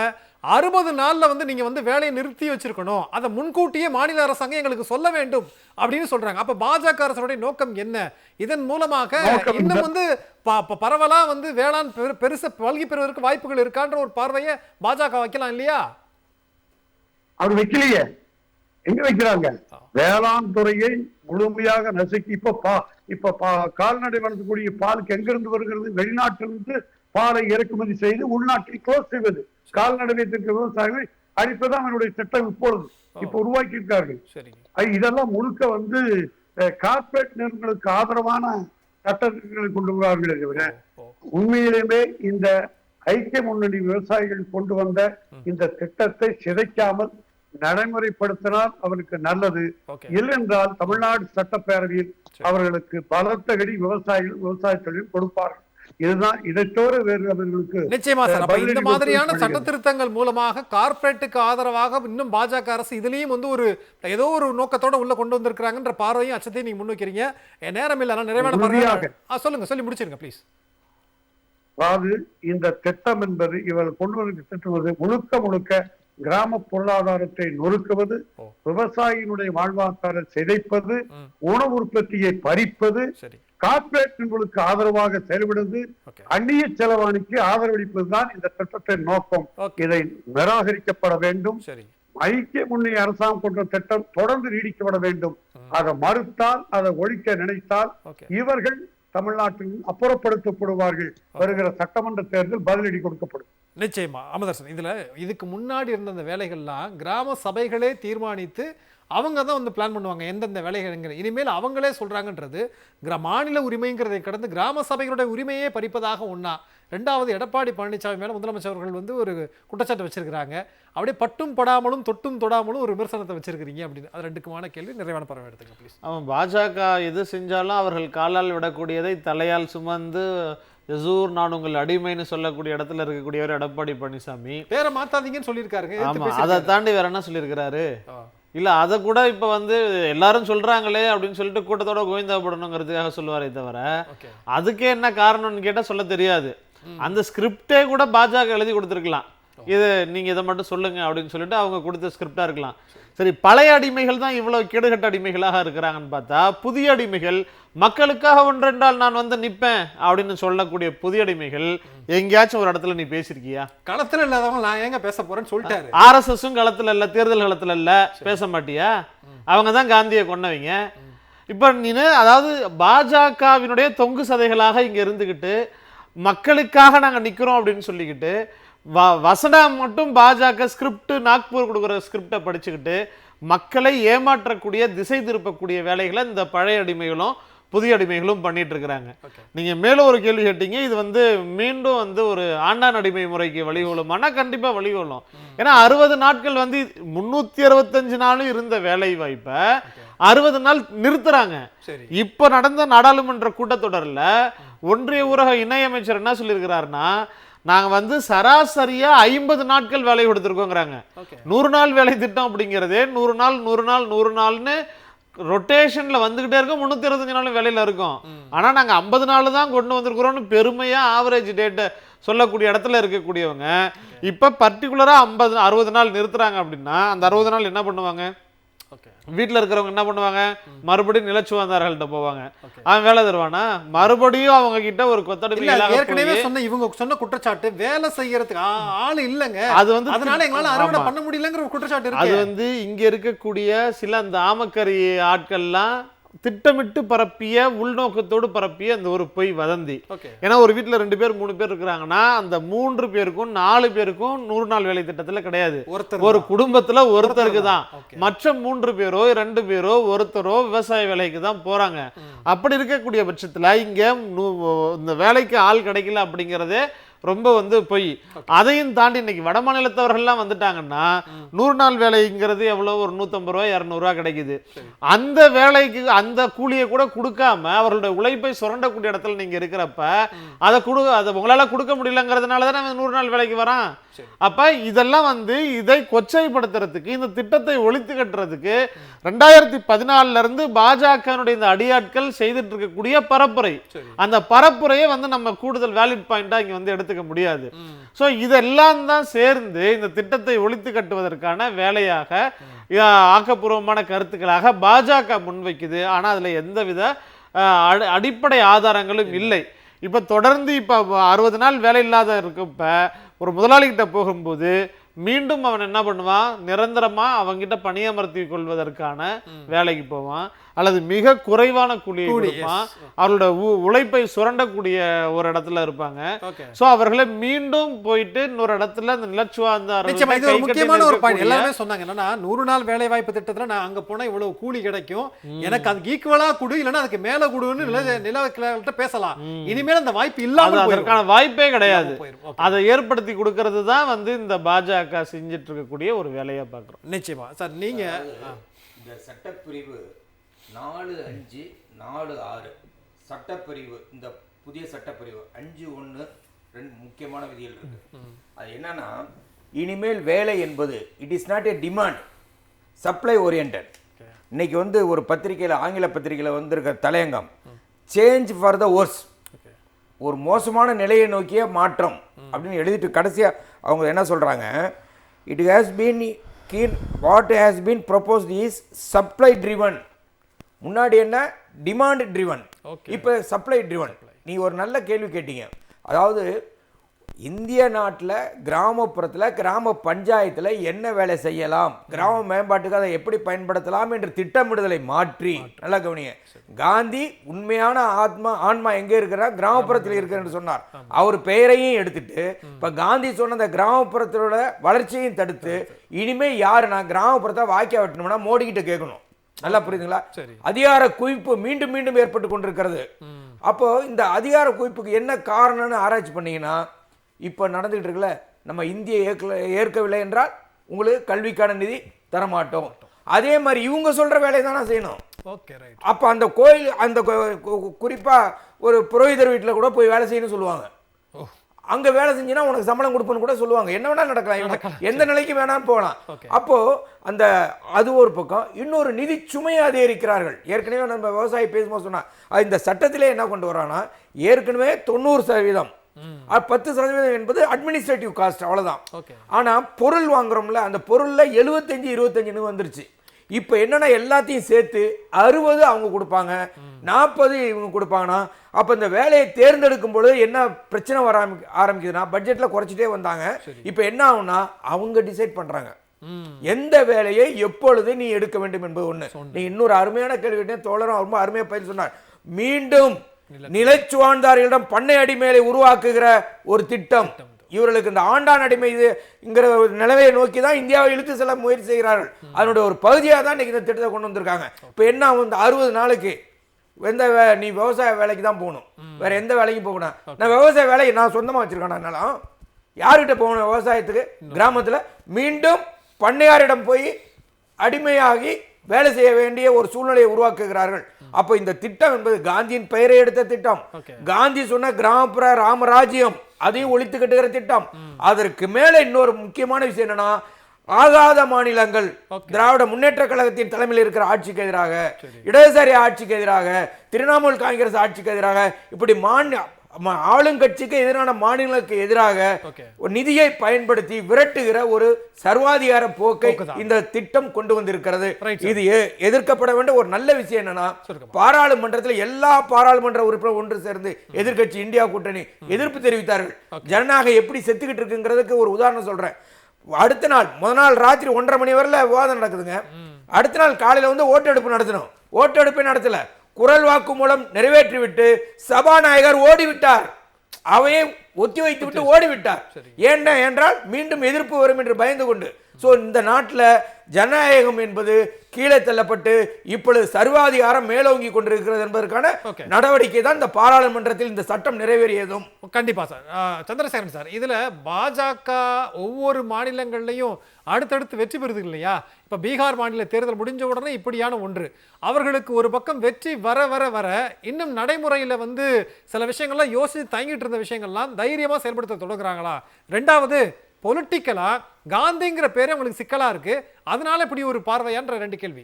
60 நாள்ல நீங்க வேலையை நிறுத்தி வச்சிருக்கணும், அதை முன்கூட்டியே மாநில அரசாங்கம் எங்களுக்கு சொல்ல வேண்டும் அப்படின்னு சொல்றாங்க. அப்ப பாஜக அரசுடைய நோக்கம் என்ன? இதன் மூலமாக இன்னும் பரவலா வேளாண் பெருசா பல்கி பெறுவதற்கு வாய்ப்புகள் இருக்கான்ற ஒரு பார்வையை பாஜக வைக்கலாம் இல்லையா? அவர் வைக்கலையே. எங்க வைக்கிறாங்க? வேளாண் துறையை முழுமையாக நசுக்கி இப்ப கால்நடை வளர்க்கக்கூடிய பாலுக்கு எங்கிருந்து வருகிறது? வெளிநாட்டிலிருந்து பாலை இறக்குமதி செய்து உள்நாட்டில் க்ளோஸ் செய்வது, கால்நடை வைத்திருக்க விவசாயிகளை அழிப்பதான் அவனுடைய திட்டம் இப்ப உருவாக்கி இருக்கார்கள். இதெல்லாம் முழுக்க கார்பரேட் நிறுவனங்களுக்கு ஆதரவான சட்டங்களை கொண்டு வருவார்கள் தவிர உண்மையிலுமே இந்த ஐக்கிய முன்னணி விவசாயிகள் கொண்டு வந்த இந்த திட்டத்தை சிதைக்காமல் நடைமுறைப்படுத்தினால் அவருக்கு நல்லது. இல்லென்றால் தமிழ்நாடு சட்டப்பேரவையில் அவர்களுக்கு பலத்த கடி விவசாய தொழில் கொடுப்பார்கள். இதுதான், இதை தவிர வேறு அவர்களுக்கு நிச்சயமா சார். அப்ப இந்த மாதிரியான சட்ட திருத்தங்கள் மூலமாக கார்ப்பரேட்டுக்கு ஆதரவாக இன்னும் பாஜக அரசு இதுலயும் ஒரு ஏதோ ஒரு நோக்கத்தோட உள்ள கொண்டு வந்திருக்கிறாங்கன்ற பார்வையும் அச்சத்தையும் நீங்க முன்வைக்கிறீங்க. நேரம் இல்ல, நிறைவான சொல்லுங்க, சொல்லி முடிச்சிருங்க ப்ளீஸ். அதாவது இந்த திட்டம் என்பது இவர்கள் கொண்டு வந்து திட்டுவது முழுக்க கிராம பொருளாதாரத்தை நொறுக்குவது, விவசாயியினுடைய வாழ்வாதார சிதைப்பது, உணவு உற்பத்தியை பறிப்பது, கார்ப்பரேட் ஆதரவாக செயல்படுவது, அந்நிய செலவாணிக்கு ஆதரவளிப்பதுதான் இந்த திட்டத்தின் நோக்கம். இதை நிராகரிக்கப்பட வேண்டும். ஐக்கிய முன்னணி அரசாங்கம் கொண்ட திட்டம் தொடர்ந்து நீடிக்கப்பட வேண்டும். அதை மறுத்தால், அதை ஒழிக்க நினைத்தால் இவர்கள் தமிழ்நாட்டில் அப்புறப்படுத்தப்படுவார்கள். வருகிற சட்டமன்ற தேர்தல் பதிலடி கொடுக்கப்படும். நிச்சயமா அமதர்சன், இதுக்கு முன்னாடி இருந்த அந்த வேலைகள்லாம் கிராம சபைகளே தீர்மானித்து அவங்க தான் பிளான் பண்ணுவாங்க எந்தெந்த வேலைகள். இனிமேல் அவங்களே சொல்றாங்கன்றது மாநில உரிமைங்கிறதை கடந்து கிராம சபைகளுடைய உரிமையே பறிப்பதாக ஒண்ணா. ரெண்டாவது, எடப்பாடி பழனிசாமி மேல முதலமைச்சர் அவர்கள் ஒரு குற்றச்சாட்டு வச்சிருக்கிறாங்க. அப்படியே பட்டும் படாமலும் தொட்டும் தொடாமலும் ஒரு விமர்சனத்தை வச்சிருக்கிறீங்க அப்படின்னு. அது ரெண்டுக்குமான கேள்வி. நிறைவான பரவ எடுத்துங்க ப்ளீஸ். அவன் பாஜக எது செஞ்சாலும் அவர்கள் காலால் விடக்கூடியதை தலையால் சுமந்து யசூர் நான் உங்கள் அடிமைன்னு சொல்லக்கூடிய இடத்துல இருக்கக்கூடியவர் எடப்பாடி பழனிசாமி. பேரை மாத்தாதீங்கன்னு சொல்லியிருக்காருங்க. ஆமா, அதை தாண்டி வேற என்ன சொல்லியிருக்கிறாரு? இல்ல அதை கூட இப்ப எல்லாரும் சொல்றாங்களே அப்படின்னு சொல்லிட்டு கூட்டத்தோட கோவிந்தாபடணுங்கிறதுக்காக சொல்லுவாரே தவிர அதுக்கே என்ன காரணம்னு கேட்டா சொல்ல தெரியாது. அந்த ஸ்கிரிப்டே கூட பாஜக எழுதி கொடுத்துருக்கலாம். இது நீங்க இதை மட்டும் சொல்லுங்க அப்படின்னு சொல்லிட்டு அவங்க கொடுத்த ஸ்கிரிப்டா இருக்கலாம். சரி, பழைய அடிமைகள் தான் இவ்வளவு கேடுகட்ட அடிமைகளாக இருக்கிறாங்கன்னு பார்த்தா புதிய அடிமைகள் மக்களுக்காக ஒன்றென்றால் நான் நிப்பேன் அப்படின்னு சொல்லக்கூடிய புதிய அடிமைகள் எங்கேயாச்சும் ஒரு இடத்துல நீ பேசிருக்கியா? களத்துல இல்லாதவங்க நான் ஏங்க பேச போறேன்னு சொல்லிட்டாரு. ஆர்எஸ்எஸும் களத்துல இல்ல, தேர்தல் களத்துல இல்ல, பேச மாட்டியா? அவங்க தான் காந்தியை கொன்னவங்க. இப்ப நீனு அதாவது பாஜகவினுடைய தொங்கு சதைகளாக இங்க இருந்துகிட்டு மக்களுக்காக நாங்க நிக்கிறோம் அப்படின்னு சொல்லிக்கிட்டு வசனம் மட்டும் பாஜக ஸ்கிரிப்ட் நாக்பூர் கொடுக்குற ஸ்கிரிப்டை படிச்சுக்கிட்டு மக்களை ஏமாற்றக்கூடிய திசை திருப்பக்கூடிய வேலைகளை இந்த பழைய அடிமைகளும் புதிய அடிமைகளும் பண்ணிட்டு இருக்கிறாங்க. நீங்க மேலும் ஒரு கேள்வி கேட்டீங்க, இது மீண்டும் ஒரு ஆண்டான் அடிமை முறைக்கு வழிகொள்ளுமானா கண்டிப்பா வழிகொள்ளும். ஏன்னா 60 நாட்கள் 365 நாளும் இருந்த வேலை வாய்ப்பை 60 நாள் நிறுத்துறாங்க. இப்ப நடந்த நாடாளுமன்ற கூட்டத்தொடர்ல ஒன்றிய ஊரக இணையமைச்சர் என்ன சொல்லியிருக்கிறாருன்னா, நாங்க சராசரியா 50 நாட்கள் வேலை கொடுத்துருக்கோங்கிறாங்க. 100 நாள் வேலை திட்டம் அப்படிங்கிறதே 100 நாள் 100 நாள் 100 நாள்னு ரொட்டேஷன்ல வந்துகிட்டே இருக்கும். 365 நாள் வேலையில இருக்கும். ஆனா நாங்க 50 நாள் தான் கொண்டு வந்திருக்கிறோம்னு பெருமையா ஆவரேஜ் டேட்டை சொல்லக்கூடிய இடத்துல இருக்கக்கூடியவங்க இப்ப பர்டிகுலரா 60 நாள் நிறுத்துறாங்க அப்படின்னா அந்த 60 நாள் என்ன பண்ணுவாங்க? வீட்டில் இருக்கிறவங்க என்ன பண்ணுவாங்க? மறுபடியும் நிலச்சுவாந்தார்கள்ட்ட போவாங்க. அவன் வேலை தருவானா? மறுபடியும் அவங்க கிட்ட ஒரு கொத்தடிமை. ஏற்கனவே சொன்ன இவங்க சொன்ன குற்றச்சாட்டு வேலை செய்யறதுக்கு ஆள் இல்லைங்க, அது அதனால எங்களால அறுவடை பண்ண முடியலங்கிற ஒரு குற்றச்சாட்டு இருக்கு. அது இங்க இருக்கக்கூடிய சில அந்த ஆமக்கரி ஆட்கள்லாம் திட்டமிட்டு பரப்பிய உள்நோக்கத்தோடு பரப்பிய அந்த ஒரு பொய் வதந்தி. ஏன்னா ஒரு வீட்டுல 2 பேர் 3 பேர் இருக்கிறாங்கன்னா அந்த 3 பேருக்கும் 4 பேருக்கும் 100 நாள் வேலை திட்டத்துல கிடையாது. ஒரு குடும்பத்துல ஒருத்தருக்கு தான். மற்ற 3 பேரோ 2 பேரோ ஒருத்தரோ விவசாய வேலைக்கு தான் போறாங்க. அப்படி இருக்கக்கூடிய பட்சத்துல இங்க இந்த வேலைக்கு ஆள் கிடைக்கல அப்படிங்கறதே ரொம்ப வந்து பொய். அதையும் தாண்டி இன்னைக்கு வட மாநிலத்தவர்கள்லாம் வந்துட்டாங்கன்னா 100 நாள் வேலைங்கிறது எவ்வளவு, ஒரு 150 ரூபாய் 200 ரூபாய் கிடைக்குது. அந்த வேலைக்கு அந்த கூலியை கூட கொடுக்காம அவர்களுடைய உழைப்பை சுரண்டக்கூடிய இடத்துல நீங்க இருக்கிறப்ப அதை உங்களால கொடுக்க முடியலங்கிறதுனால தானே 100 நாள் வேலைக்கு வரான். அப்ப இதெல்லாம் வந்து இதை கொச்சைப்படுத்துறதுக்கு, இந்த திட்டத்தை ஒழித்து கட்டுறதுக்கு 2014 இருந்து பாஜகனுடைய இந்த அடியாட்கள் செய்துட்டு இருக்கக்கூடிய பரப்புரை, அந்த பரப்புரையை வந்து நம்ம கூடுதல் வேலிட் பாயிண்டா இங்க வந்து எடுத்துக்க முடியாது. சோ இதெல்லாம் தான் சேர்ந்து இந்த திட்டத்தை ஒழித்து கட்டுவதற்கான வேலையாக, ஆக்கப்பூர்வமான கருத்துக்களாக பாஜக முன்வைக்குது. ஆனா அதுல எந்தவித அடிப்படை ஆதாரங்களும் இல்லை. இப்ப தொடர்ந்து இப்ப 60 நாள் வேலை இல்லாத இருக்கப்ப ஒரு முதலாளிகிட்ட போகும்போது மீண்டும் அவன் என்ன பண்ணுவான், நிரந்தரமா அவங்கிட்ட பணியமர்த்தி கொள்வதற்கான வேலைக்கு போவான், அல்லது மிக குறைவான கூலியை கொடுப்பான். அவரோட உழைப்பை சுரண்டக்கூடிய ஒரு இடத்துல இருப்பாங்க. சோ அவர்களை மீண்டும் போயிட்டு இன்னொரு இடத்துல இந்த நிலச்சுவாந்தாரம் முக்கியமான ஒரு பாயிண்ட் எல்லாமே சொன்னாங்க. என்னன்னா 100 நாள் வேலை வாய்ப்பு திட்டத்துல நான் அங்க போனா இவ்வளவு கூலி கிடைக்கும், எனக்கு அதுக்கு ஈக்குவலா கொடு, இல்லைன்னா அதுக்கு மேல கொடுன்னு நிலவக்கிட்ட பேசலாம். இனிமேல் அந்த வாய்ப்பு இல்லாம அதற்கான வாய்ப்பே கிடையாது. அதை ஏற்படுத்தி கொடுக்கறது தான் வந்து இந்த பாஜக செஞ்சிட்டு இருக்கக்கூடிய ஒரு வேலையா பாக்குறோம். நிச்சயமா சார். நீங்க இந்த சட்டப்பிரிவு 4.5.4.6 சட்டப்பிரிவு, இந்த புதிய சட்டப்பிரிவு 5.1 முக்கியமான விதிகள் இருக்கு. அது என்னன்னா, இனிமேல் வேலை என்பது it is not a demand, supply oriented. இன்னைக்கு வந்து ஒரு பத்திரிகையில், ஆங்கில பத்திரிகையில் வந்திருக்க தலையங்கம் சேஞ்ச் ஃபார் த வொர்ஸ், ஒரு மோசமான நிலையை நோக்கிய மாற்றம் அப்படின்னு எழுதிட்டு கடைசியாக அவங்க என்ன சொல்கிறாங்க, it has been what has been proposed is supply driven. முன்னாடி என்ன டிமாண்ட் ட்ரிவன், இப்போ சப்ளை ட்ரிவன். நீ ஒரு நல்ல கேள்வி கேட்டீங்க. அதாவது இந்திய நாட்டில் கிராமப்புறத்தில், கிராம பஞ்சாயத்தில் என்ன வேலை செய்யலாம், கிராம மேம்பாட்டுக்கு அதை எப்படி பயன்படுத்தலாம் என்று திட்டமிடுதலை மாற்றி, நல்லா கவனிங்க, காந்தி உண்மையான ஆன்மா எங்கே இருக்கிறா, கிராமப்புறத்தில் இருக்கிறன்னு சொன்னார். அவர் பெயரையும் எடுத்துட்டு இப்போ காந்தி சொன்ன அந்த கிராமப்புறத்தோட வளர்ச்சியையும் தடுத்து, இனிமே யாரு நான் கிராமப்புறத்தை வாக்கியா வெட்டணும்னா மோடி கிட்ட கேட்கணும். நல்லா புரியுதுங்களா? அதிகார குவிப்பு மீண்டும் மீண்டும் ஏற்பட்டு கொண்டிருக்கிறது. அப்போ இந்த அதிகார குவிப்புக்கு என்ன காரணம்னு ஆராய்ச்சி பண்ணீங்கன்னா, இப்போ நடந்துகிட்டு இருக்குல்ல, நம்ம இந்திய ஏற்கவில்லை என்றால் உங்களுக்கு கல்விக்கான நிதி தரமாட்டோம். அதே மாதிரி இவங்க சொல்ற வேலையை தானே செய்யணும். அப்போ அந்த கோயில், அந்த குறிப்பா ஒரு புரோகிதர் வீட்டில் கூட போய் வேலை செய்யணும்னு சொல்லுவாங்க. அங்க வேலை செஞ்சினா உனக்கு சம்பளம் கொடுப்பேன்னு கூட சொல்லுவாங்க. என்ன வேணா நடக்கலாம், எந்த நிலைக்கு வேணாலும் போகலாம். அப்போ அந்த அது ஒரு பக்கம். இன்னொரு நிதி சுமையை அதிகரிக்கிறார்கள். ஏற்கனவே நம்ம விவசாயி பேசும்போது சொன்னா, இந்த சட்டத்திலே என்ன கொண்டு வரானா, ஏற்கனவே 90%, 10% என்பது அட்மினிஸ்ட்ரேட்டிவ் காஸ்ட், அவ்வளவுதான். ஆனா பொருள் வாங்குறோம்ல, அந்த பொருள்ல 75-25 வந்துருச்சு. இப்போ என்னன்னா எல்லாத்தையும் சேர்த்து 60 அவங்க கொடுப்பாங்க, 40 இவங்க கொடுப்பாங்கன்னா, அப்போ இந்த வேலையை தேர்ந்தெடுக்கும் பொழுது என்ன பிரச்சனை வர ஆரம்பிக்குதுன்னா, பட்ஜெட்ல குறைச்சிட்டே வந்தாங்க. இப்போ என்ன ஆகும்னா அவங்க டிசைட் பண்றாங்க எந்த வேலையை எப்பொழுது நீ எடுக்க வேண்டும் என்பது ஒண்ணு. நீ இன்னொரு அருமையான கேள்வி தோழரும் ரொம்ப அருமையா பயிர் சொன்னார். மீண்டும் நிலைச்சுவாழ்ந்தார்களிடம் பண்ணை அடிமையை உருவாக்குகிற ஒரு திட்டம். இவர்களுக்கு இந்த ஆண்டான் அடிமை இதுங்கிற நிலவையை நோக்கி தான் இந்தியாவை இழுத்து செல்ல முயற்சி செய்கிறார்கள். அதனுடைய ஒரு பகுதியாக தான் இன்னைக்கு இந்த திட்டத்தை கொண்டு வந்திருக்காங்க. இப்போ என்ன, இந்த 60 நாளுக்கு நீ விவசாய வேலைக்கு தான் போகணும், வேற எந்த வேலைக்கும் போகணும். நான் விவசாய வேலையை நான் சொந்தமாக வச்சிருக்கேன், யார்கிட்ட போகணும் விவசாயத்துக்கு? கிராமத்தில் மீண்டும் பண்ணையாரிடம் போய் அடிமையாகி வேலை செய்ய வேண்டிய ஒரு சூழ்நிலையை உருவாக்குகிறார்கள். அப்போ இந்த திட்டம் என்பது காந்தியின் பெயரை எடுத்த திட்டம். காந்தி சொன்ன கிராமப்புற ராமராஜ்யம், அதையும் ஒழித்து கட்டுகிற திட்டம். அதற்கு மேல இன்னொரு முக்கியமான விஷயம் என்னன்னா, ஆகாத மாநிலங்கள், திராவிட முன்னேற்ற கழகத்தின் தலைமையில் இருக்கிற ஆட்சிக்கு எதிராக, இடதுசாரி ஆட்சிக்கு எதிராக, திரிணாமுல் காங்கிரஸ் ஆட்சிக்கு எதிராக, இப்படி ஆளுங்கட்சிக்கு எதிரான மாநிலங்களுக்கு எதிராக நிதியை பயன்படுத்தி விரட்டுகிற ஒரு சர்வாதிகார போக்கை இந்த திட்டம் கொண்டு வந்திருக்கிறது. இது எதிர்க்கப்பட வேண்டிய ஒரு நல்ல விஷயம். என்னன்னா, பாராளுமன்றத்தில் எல்லா பாராளுமன்ற உறுப்பினர் ஒன்று சேர்ந்து எதிர்கட்சி இந்தியா கூட்டணி எதிர்ப்பு தெரிவித்தார்கள். ஜனநாயகம் எப்படி செத்துக்கிட்டு இருக்குங்கிறதுக்கு ஒரு உதாரணம் சொல்றேன். அடுத்த நாள், முதல் நாள் ராத்திரி 1:30 மணி வரல விவாதம் நடக்குதுங்க. அடுத்த நாள் காலையில வந்து ஓட்டெடுப்பு நடத்தணும். ஓட்டெடுப்பே நடத்தல, குரல் வாக்கு மூலம் நிறைவேற்றிவிட்டு சபாநாயகர் ஓடிவிட்டார். அவையை ஒத்தி வைத்து விட்டு ஓடிவிட்டார். ஏன்னா என்றால் மீண்டும் எதிர்ப்பு வரும் என்று பயந்து கொண்டு. ஸோ இந்த நாட்டில் ஜனநாயகம் என்பது கீழே தள்ளப்பட்டு இப்பொழுது சர்வாதிகாரம் மேலோங்கி கொண்டிருக்கிறது என்பதற்கான நடவடிக்கை தான் இந்த பாராளுமன்றத்தில் இந்த சட்டம் நிறைவேறியதும். கண்டிப்பா சார். சந்திரசேகரன் சார், இதுல பாஜக ஒவ்வொரு மாநிலங்கள்லையும் அடுத்தடுத்து வெற்றி பெறுது இல்லையா? இப்ப பீகார் மாநில தேர்தல் முடிஞ்ச உடனே இப்படியான ஒன்று, அவர்களுக்கு ஒரு பக்கம் வெற்றி வர வர வர இன்னும் நடைமுறையில வந்து சில விஷயங்கள்லாம் யோசிச்சு தயங்கிட்டு இருந்த விஷயங்கள்லாம் தைரியமா செயல்படுத்த தொடங்குறாங்களா? ரெண்டாவது, பொலிட்டிக்கலா காந்திங்கிற பேரே உங்களுக்கு சிக்கலா இருக்கு, அதனால இப்படி ஒரு பார்வையான்ற ரெண்டு கேள்வி.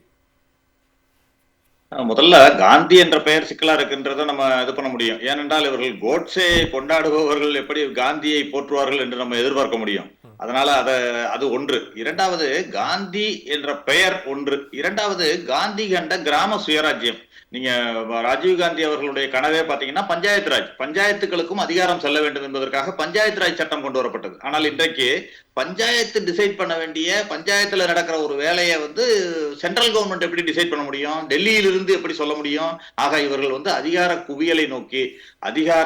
முதல்ல காந்தி என்ற பெயர் சிக்கலா இருக்குன்றதை நம்ம இது பண்ண முடியும். ஏனென்றால் இவர்கள் கோட்ஸே கொண்டாடுபவர்கள் எப்படி காந்தியை போற்றுவார்கள் என்று நம்ம எதிர்பார்க்க முடியும். அதனால அது ஒன்று. இரண்டாவது, காந்தி என்ற பெயர் ஒன்று. இரண்டாவது, காந்தி கண்ட கிராம சுயராஜ்யம். நீங்க ராஜீவ் காந்தி அவர்களுடைய கனவே பாத்தீங்கன்னா பஞ்சாயத்து ராஜ், பஞ்சாயத்துகளுக்கும் அதிகாரம் செல்ல வேண்டும் என்பதற்காக பஞ்சாயத்து ராஜ் சட்டம் கொண்டு வரப்பட்டது. ஆனால் இன்றைக்கு பஞ்சாயத்து டிசைட் பண்ண வேண்டிய, பஞ்சாயத்துல நடக்கிற ஒரு வேலையை வந்து சென்ட்ரல் கவர்மெண்ட் எப்படி டிசைட் பண்ண முடியும்? டெல்லியிலிருந்து எப்படி சொல்ல முடியும்? ஆக இவர்கள் வந்து அதிகார குவியலை நோக்கி,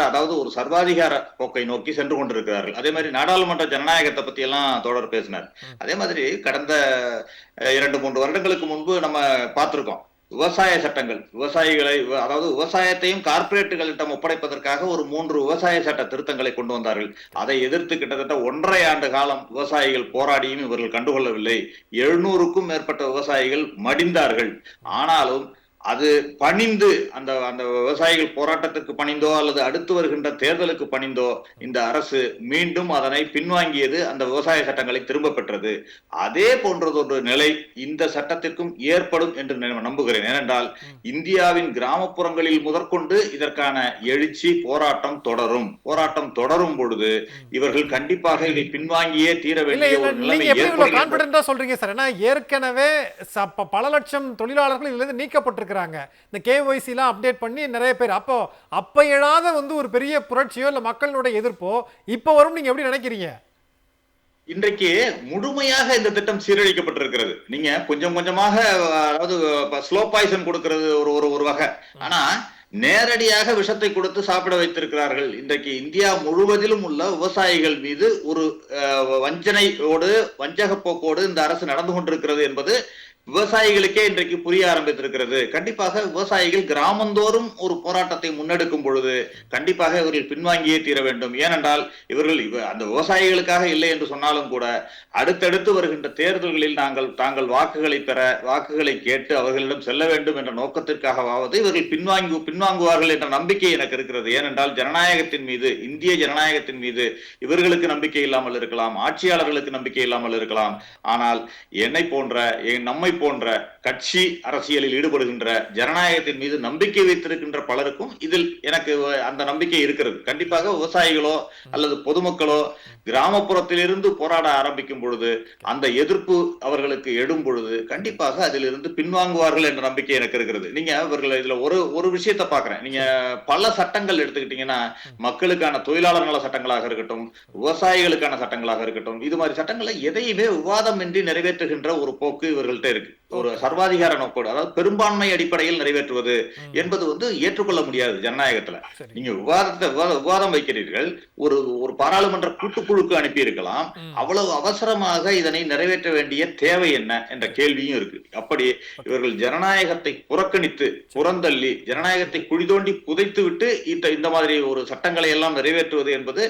அதாவது ஒரு சர்வாதிகார போக்கை நோக்கி சென்று கொண்டிருக்கிறார்கள். அதே மாதிரி நாடாளுமன்ற ஜனநாயகத்தை பத்தி எல்லாம் தோழர் பேசினார். அதே மாதிரி கடந்த 2-3 வருடங்களுக்கு முன்பு நம்ம பார்த்திருக்கோம் விவசாய சட்டங்கள். விவசாயிகளை, அதாவது விவசாயத்தையும் கார்பரேட்டுகளிடம் ஒப்படைப்பதற்காக ஒரு 3 விவசாய சட்ட திருத்தங்களை கொண்டு வந்தார்கள். அதை எதிர்த்து கிட்டத்தட்ட 1.5 ஆண்டு காலம் விவசாயிகள் போராடியும் இவர்கள் கண்டுகொள்ளவில்லை. 700க்கும் மேற்பட்ட விவசாயிகள் மடிந்தார்கள். ஆனாலும் அது பணிந்து, அந்த விவசாயிகள் போராட்டத்துக்கு பணிந்தோ அல்லது அடுத்து வருகின்ற தேர்தலுக்கு பணிந்தோ இந்த அரசு மீண்டும் அதனை பின்வாங்கியது, அந்த விவசாய சட்டங்களை திரும்ப பெற்றது. அதே போன்றதொரு நிலை இந்த சட்டத்திற்கும் ஏற்படும் என்று நம்புகிறேன். ஏனென்றால் இந்தியாவின் கிராமப்புறங்களில் முதற்கொண்டு இதற்கான எழுச்சி போராட்டம் தொடரும். போராட்டம் தொடரும் பொழுது இவர்கள் கண்டிப்பாக இதை பின்வாங்கியே தீர வேண்டிய ஒரு நிலைமை சொல்றீங்க சார். ஏன்னா ஏற்கனவே பல லட்சம் தொழிலாளர்கள் இதுல இருந்து நீக்கப்பட்டிருக்கிறாங்க. இந்த KYC எல்லாம் அப்டேட் பண்ணி நிறைய பேர், அப்ப எழாத வந்து ஒரு பெரிய புரட்சியோ இல்ல மக்களுடைய எதிர்ப்போ இப்ப வரும், நீங்க எப்படி நினைக்கிறீங்க? இன்றைக்கு முழுமையாக இந்த திட்டம் சீரழிக்கப்பட்டிருக்கிறது. நீங்க கொஞ்சம் கொஞ்சமாக, அதாவது ஸ்லோ பாய்சன் கொடுக்கிறது ஒரு வகை, ஆனா நேரடியாக விஷத்தை கொடுத்து சாப்பிட வைத்திருக்கிறார்கள். இன்றைக்கு இந்தியா முழுவதிலும் உள்ள விவசாயிகள் மீது ஒரு வஞ்சனையோடு, வஞ்சக போக்கோடு இந்த அரசு நடந்து கொண்டிருக்கிறது என்பது விவசாயிகளுக்கே இன்றைக்கு புரிய ஆரம்பித்திருக்கிறது. கண்டிப்பாக விவசாயிகள் கிராமந்தோறும் ஒரு போராட்டத்தை முன்னெடுக்கும் பொழுது கண்டிப்பாக இவர்கள் பின்வாங்கியே தீர வேண்டும். ஏனென்றால் இவர்கள் அந்த விவசாயிகளுக்காக இல்லை என்று சொன்னாலும் கூட அடுத்தடுத்து வருகின்ற தேர்தல்களில் தாங்கள் வாக்குகளை பெற, வாக்குகளை கேட்டு அவர்களிடம் செல்ல வேண்டும் என்ற நோக்கத்திற்காகவாவது இவர்கள் பின்வாங்குவார்கள் என்ற நம்பிக்கை எனக்கு இருக்கிறது. ஏனென்றால் ஜனநாயகத்தின் மீது, இந்திய ஜனநாயகத்தின் மீது இவர்களுக்கு நம்பிக்கை இல்லாமல் இருக்கலாம், ஆட்சியாளர்களுக்கு நம்பிக்கை இல்லாமல் இருக்கலாம். ஆனால் என்னை போன்ற, நம்மை போன்ற கட்சி அரசியலில் ஈடுபடுகின்ற, ஜனநாயகத்தின் மீது நம்பிக்கை வைத்திருக்கின்ற பலருக்கும் இதில் எனக்கு அந்த நம்பிக்கை இருக்கிறது. கண்டிப்பாக விவசாயிகளோ அல்லது பொதுமக்களோ கிராமப்புறத்திலிருந்து போராட ஆரம்பிக்கும் பொழுது, அந்த எதிர்ப்பு அவர்களுக்கு எடும் பொழுது கண்டிப்பாக அதிலிருந்து பின்வாங்குவார்கள் என்ற நம்பிக்கை எனக்கு இருக்கிறது. நீங்க இவர்கள் இதுல ஒரு விஷயத்தை பாக்குறேன். நீங்க பல சட்டங்கள் எடுத்துக்கிட்டீங்கன்னா, மக்களுக்கான தொழிலாளர் நல சட்டங்களாக இருக்கட்டும், விவசாயிகளுக்கான சட்டங்களாக இருக்கட்டும், இது மாதிரி சட்டங்களை எதையுமே விவாதம் இன்றி நிறைவேற்றுகின்ற ஒரு போக்கு இவர்கள்ட்ட இருக்கு. ஒரு சர்வாதிகார நோக்கோடு, அதாவது பெரும்பான்மை அடிப்படையில் நிறைவேற்றுவது என்பது வந்து ஏற்றுக்கொள்ள முடியாது ஜனநாயகத்துல. நீங்க விவாதம் வைக்கிறீர்கள், ஒரு பாராளுமன்ற கூட்டுக்குழுக்கு அனுப்பி இருக்கலாம். அவ்வளவு அவசரமாக இதனை நிறைவேற்ற வேண்டிய தேவை என்ன என்ற கேள்வியும் இருக்கு. அப்படி இவர்கள் ஜனநாயகத்தை புறக்கணித்து, புறந்தள்ளி, ஜனநாயகத்தை குழி தோண்டி புதைத்து விட்டு இந்த மாதிரி ஒரு சட்டங்களை எல்லாம் நிறைவேற்றுவது என்பது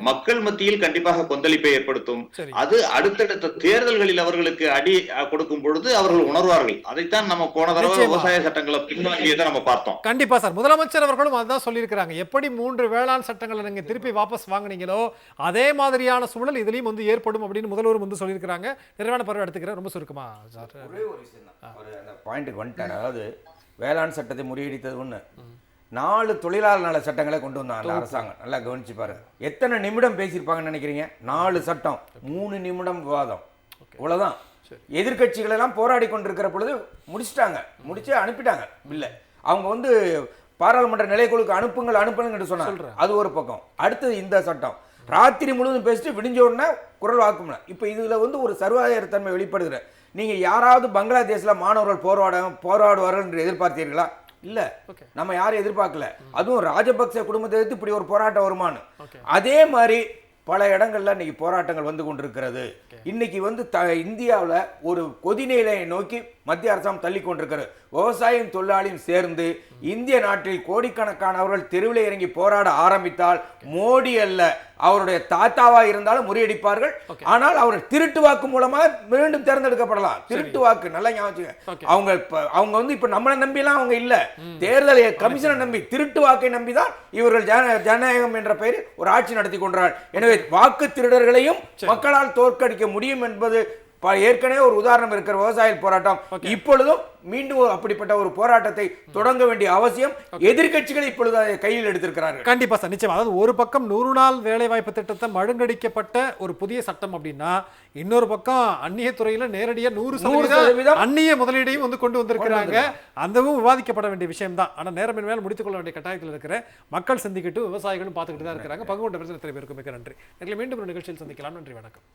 மக்கள் மத்தியில் கண்டிப்பாக கொந்தளிப்பை ஏற்படுத்தும். அது அடுத்தடுத்த தேர்தல்களில் அவர்களுக்கு அடி கொடுக்கும் பொழுது அவர்கள் உணர்வார்கள். அதைத்தான் நம்ம போன தடவை விவசாய சட்டங்களை பின்வாங்கியதை நம்ம பார்த்தோம். கண்டிப்பா சார். முதலமைச்சர் அவர்களும் அதுதான் சொல்லியிருக்கிறாங்க. எப்படி 3 வேளாண் சட்டங்களை நீங்க திருப்பி வாபஸ் வாங்குனீங்களோ அதே மாதிரியான சூழல் இதுலயும் வந்து ஏற்படும் அப்படின்னு முதல்வரும் வந்து சொல்லியிருக்கிறாங்க. நிறைவான பார்வை எடுத்துக்கிறேன். ரொம்ப சுருக்கமா சார். ஒரே ஒரு விஷயம் தான், அந்த பாயிண்ட்டுக்கு வந்துட்டார். அதாவது வேளாண் சட்டத்தை முறியடித்தது ஒன்று, 4 தொழிலாளர் நல சட்டங்களை கொண்டு வந்தாங்க அரசாங்கம். நல்லா கவனிச்சு பாருங்க. எத்தனை நிமிடம் பேசியிருப்பாங்கன்னு நினைக்கிறீங்க? 4 சட்டம், 3 நிமிடம் விவாதம், இவ்வளவுதான். எதிர்கட்சிகள் எல்லாம் போராடி கொண்டிருக்கிற பொழுது முடிச்சு அனுப்பிட்டாங்க. இல்லை, அவங்க வந்து பாராளுமன்ற நிலைக்குழுக்கு அனுப்புங்கன்னு சொன்னாங்க. அது ஒரு பக்கம். அடுத்தது இந்த சட்டம் ராத்திரி முழுவதும் பேசிட்டு விடிஞ்ச உடனே குரல் வாக்கும்ல. இப்போ இதுல வந்து ஒரு சர்வாதிகாரத்தன்மை வெளிப்படுகிற. நீங்க யாராவது பங்களாதேஷ்ல மாணவர்கள் போராடுவார்கள் என்று எதிர்பார்த்தீர்களா? இல்ல, நம்ம யாரும் எதிர்பார்க்கல. அதுவும் ராஜபக்ச குடும்பத்தை எடுத்து இப்படி ஒரு போராட்டம் வருமானு. அதே மாதிரி பல இடங்கள்ல இன்னைக்கு போராட்டங்கள் வந்து கொண்டிருக்கிறது. இன்னைக்கு வந்து இந்தியாவில் ஒரு கொதிநிலையை நோக்கி மத்திய அரசாங்கம் தள்ளி கொண்டிருக்கிறது. விவசாயியும் தொழிலாளியும் சேர்ந்து இந்திய நாட்டில் கோடிக்கணக்கானவர்கள் தெருவில் இறங்கி போராட ஆரம்பித்தால் மோடி அல்ல அவருடைய தாத்தாவா இருந்தாலும் முறியடிப்பார்கள். ஆனால் அவர் திருட்டு வாக்கு மூலமா மீண்டும் தேர்ந்தெடுக்கப்படலாம். திருட்டு வாக்கு நல்லா ஞாபகம். அவங்க வந்து இப்ப நம்மளை நம்பிலாம் அவங்க இல்ல, தேர்தல் கமிஷனை நம்பி திருட்டு வாக்கை நம்பிதான் இவர்கள் ஜனநாயகம் என்ற பெயரில் ஒரு ஆட்சி நடத்தி கொண்டார்கள். எனவே வாக்கு திருடர்களையும் மக்களால் தோற்கடிக்க முடியும் என்பது ஏற்கனவே ஒரு உதாரணம் இருக்கிற விவசாய போராட்டம். இப்பொழுதும் மீண்டும் அப்படிப்பட்ட ஒரு போராட்டத்தை தொடங்க வேண்டிய அவசியம் எதிர்க்கட்சிகள் இப்பொழுது கையில் எடுத்திருக்கிறார்கள். கண்டிப்பா சார், நிச்சயம். அதாவது ஒரு பக்கம் 100 நாள் வேலைவாய்ப்பு திட்டத்தை மழுங்கடிக்கப்பட்ட ஒரு புதிய சட்டம் அப்படின்னா, இன்னொரு பக்கம் அந்நிய துறையில நேரடியா 100% அந்நிய முதலீடையும் வந்து கொண்டு வந்திருக்கிறாங்க. அதுவும் விவாதிக்கப்பட வேண்டிய விஷயம் தான். ஆனா நேரம் மேல முடித்துக் கொள்ள வேண்டிய கட்டாயத்தில் இருக்கிற மக்கள் சிந்திக்கிட்டு விவசாயிகளும் பார்த்துக்கிட்டு தான் இருக்கிறாங்க. பங்கு கொண்ட பிரச்சனை பேருக்கு மிக நன்றி. மீண்டும் ஒரு நிகழ்ச்சியில் சந்திக்கலாம். நன்றி, வணக்கம்.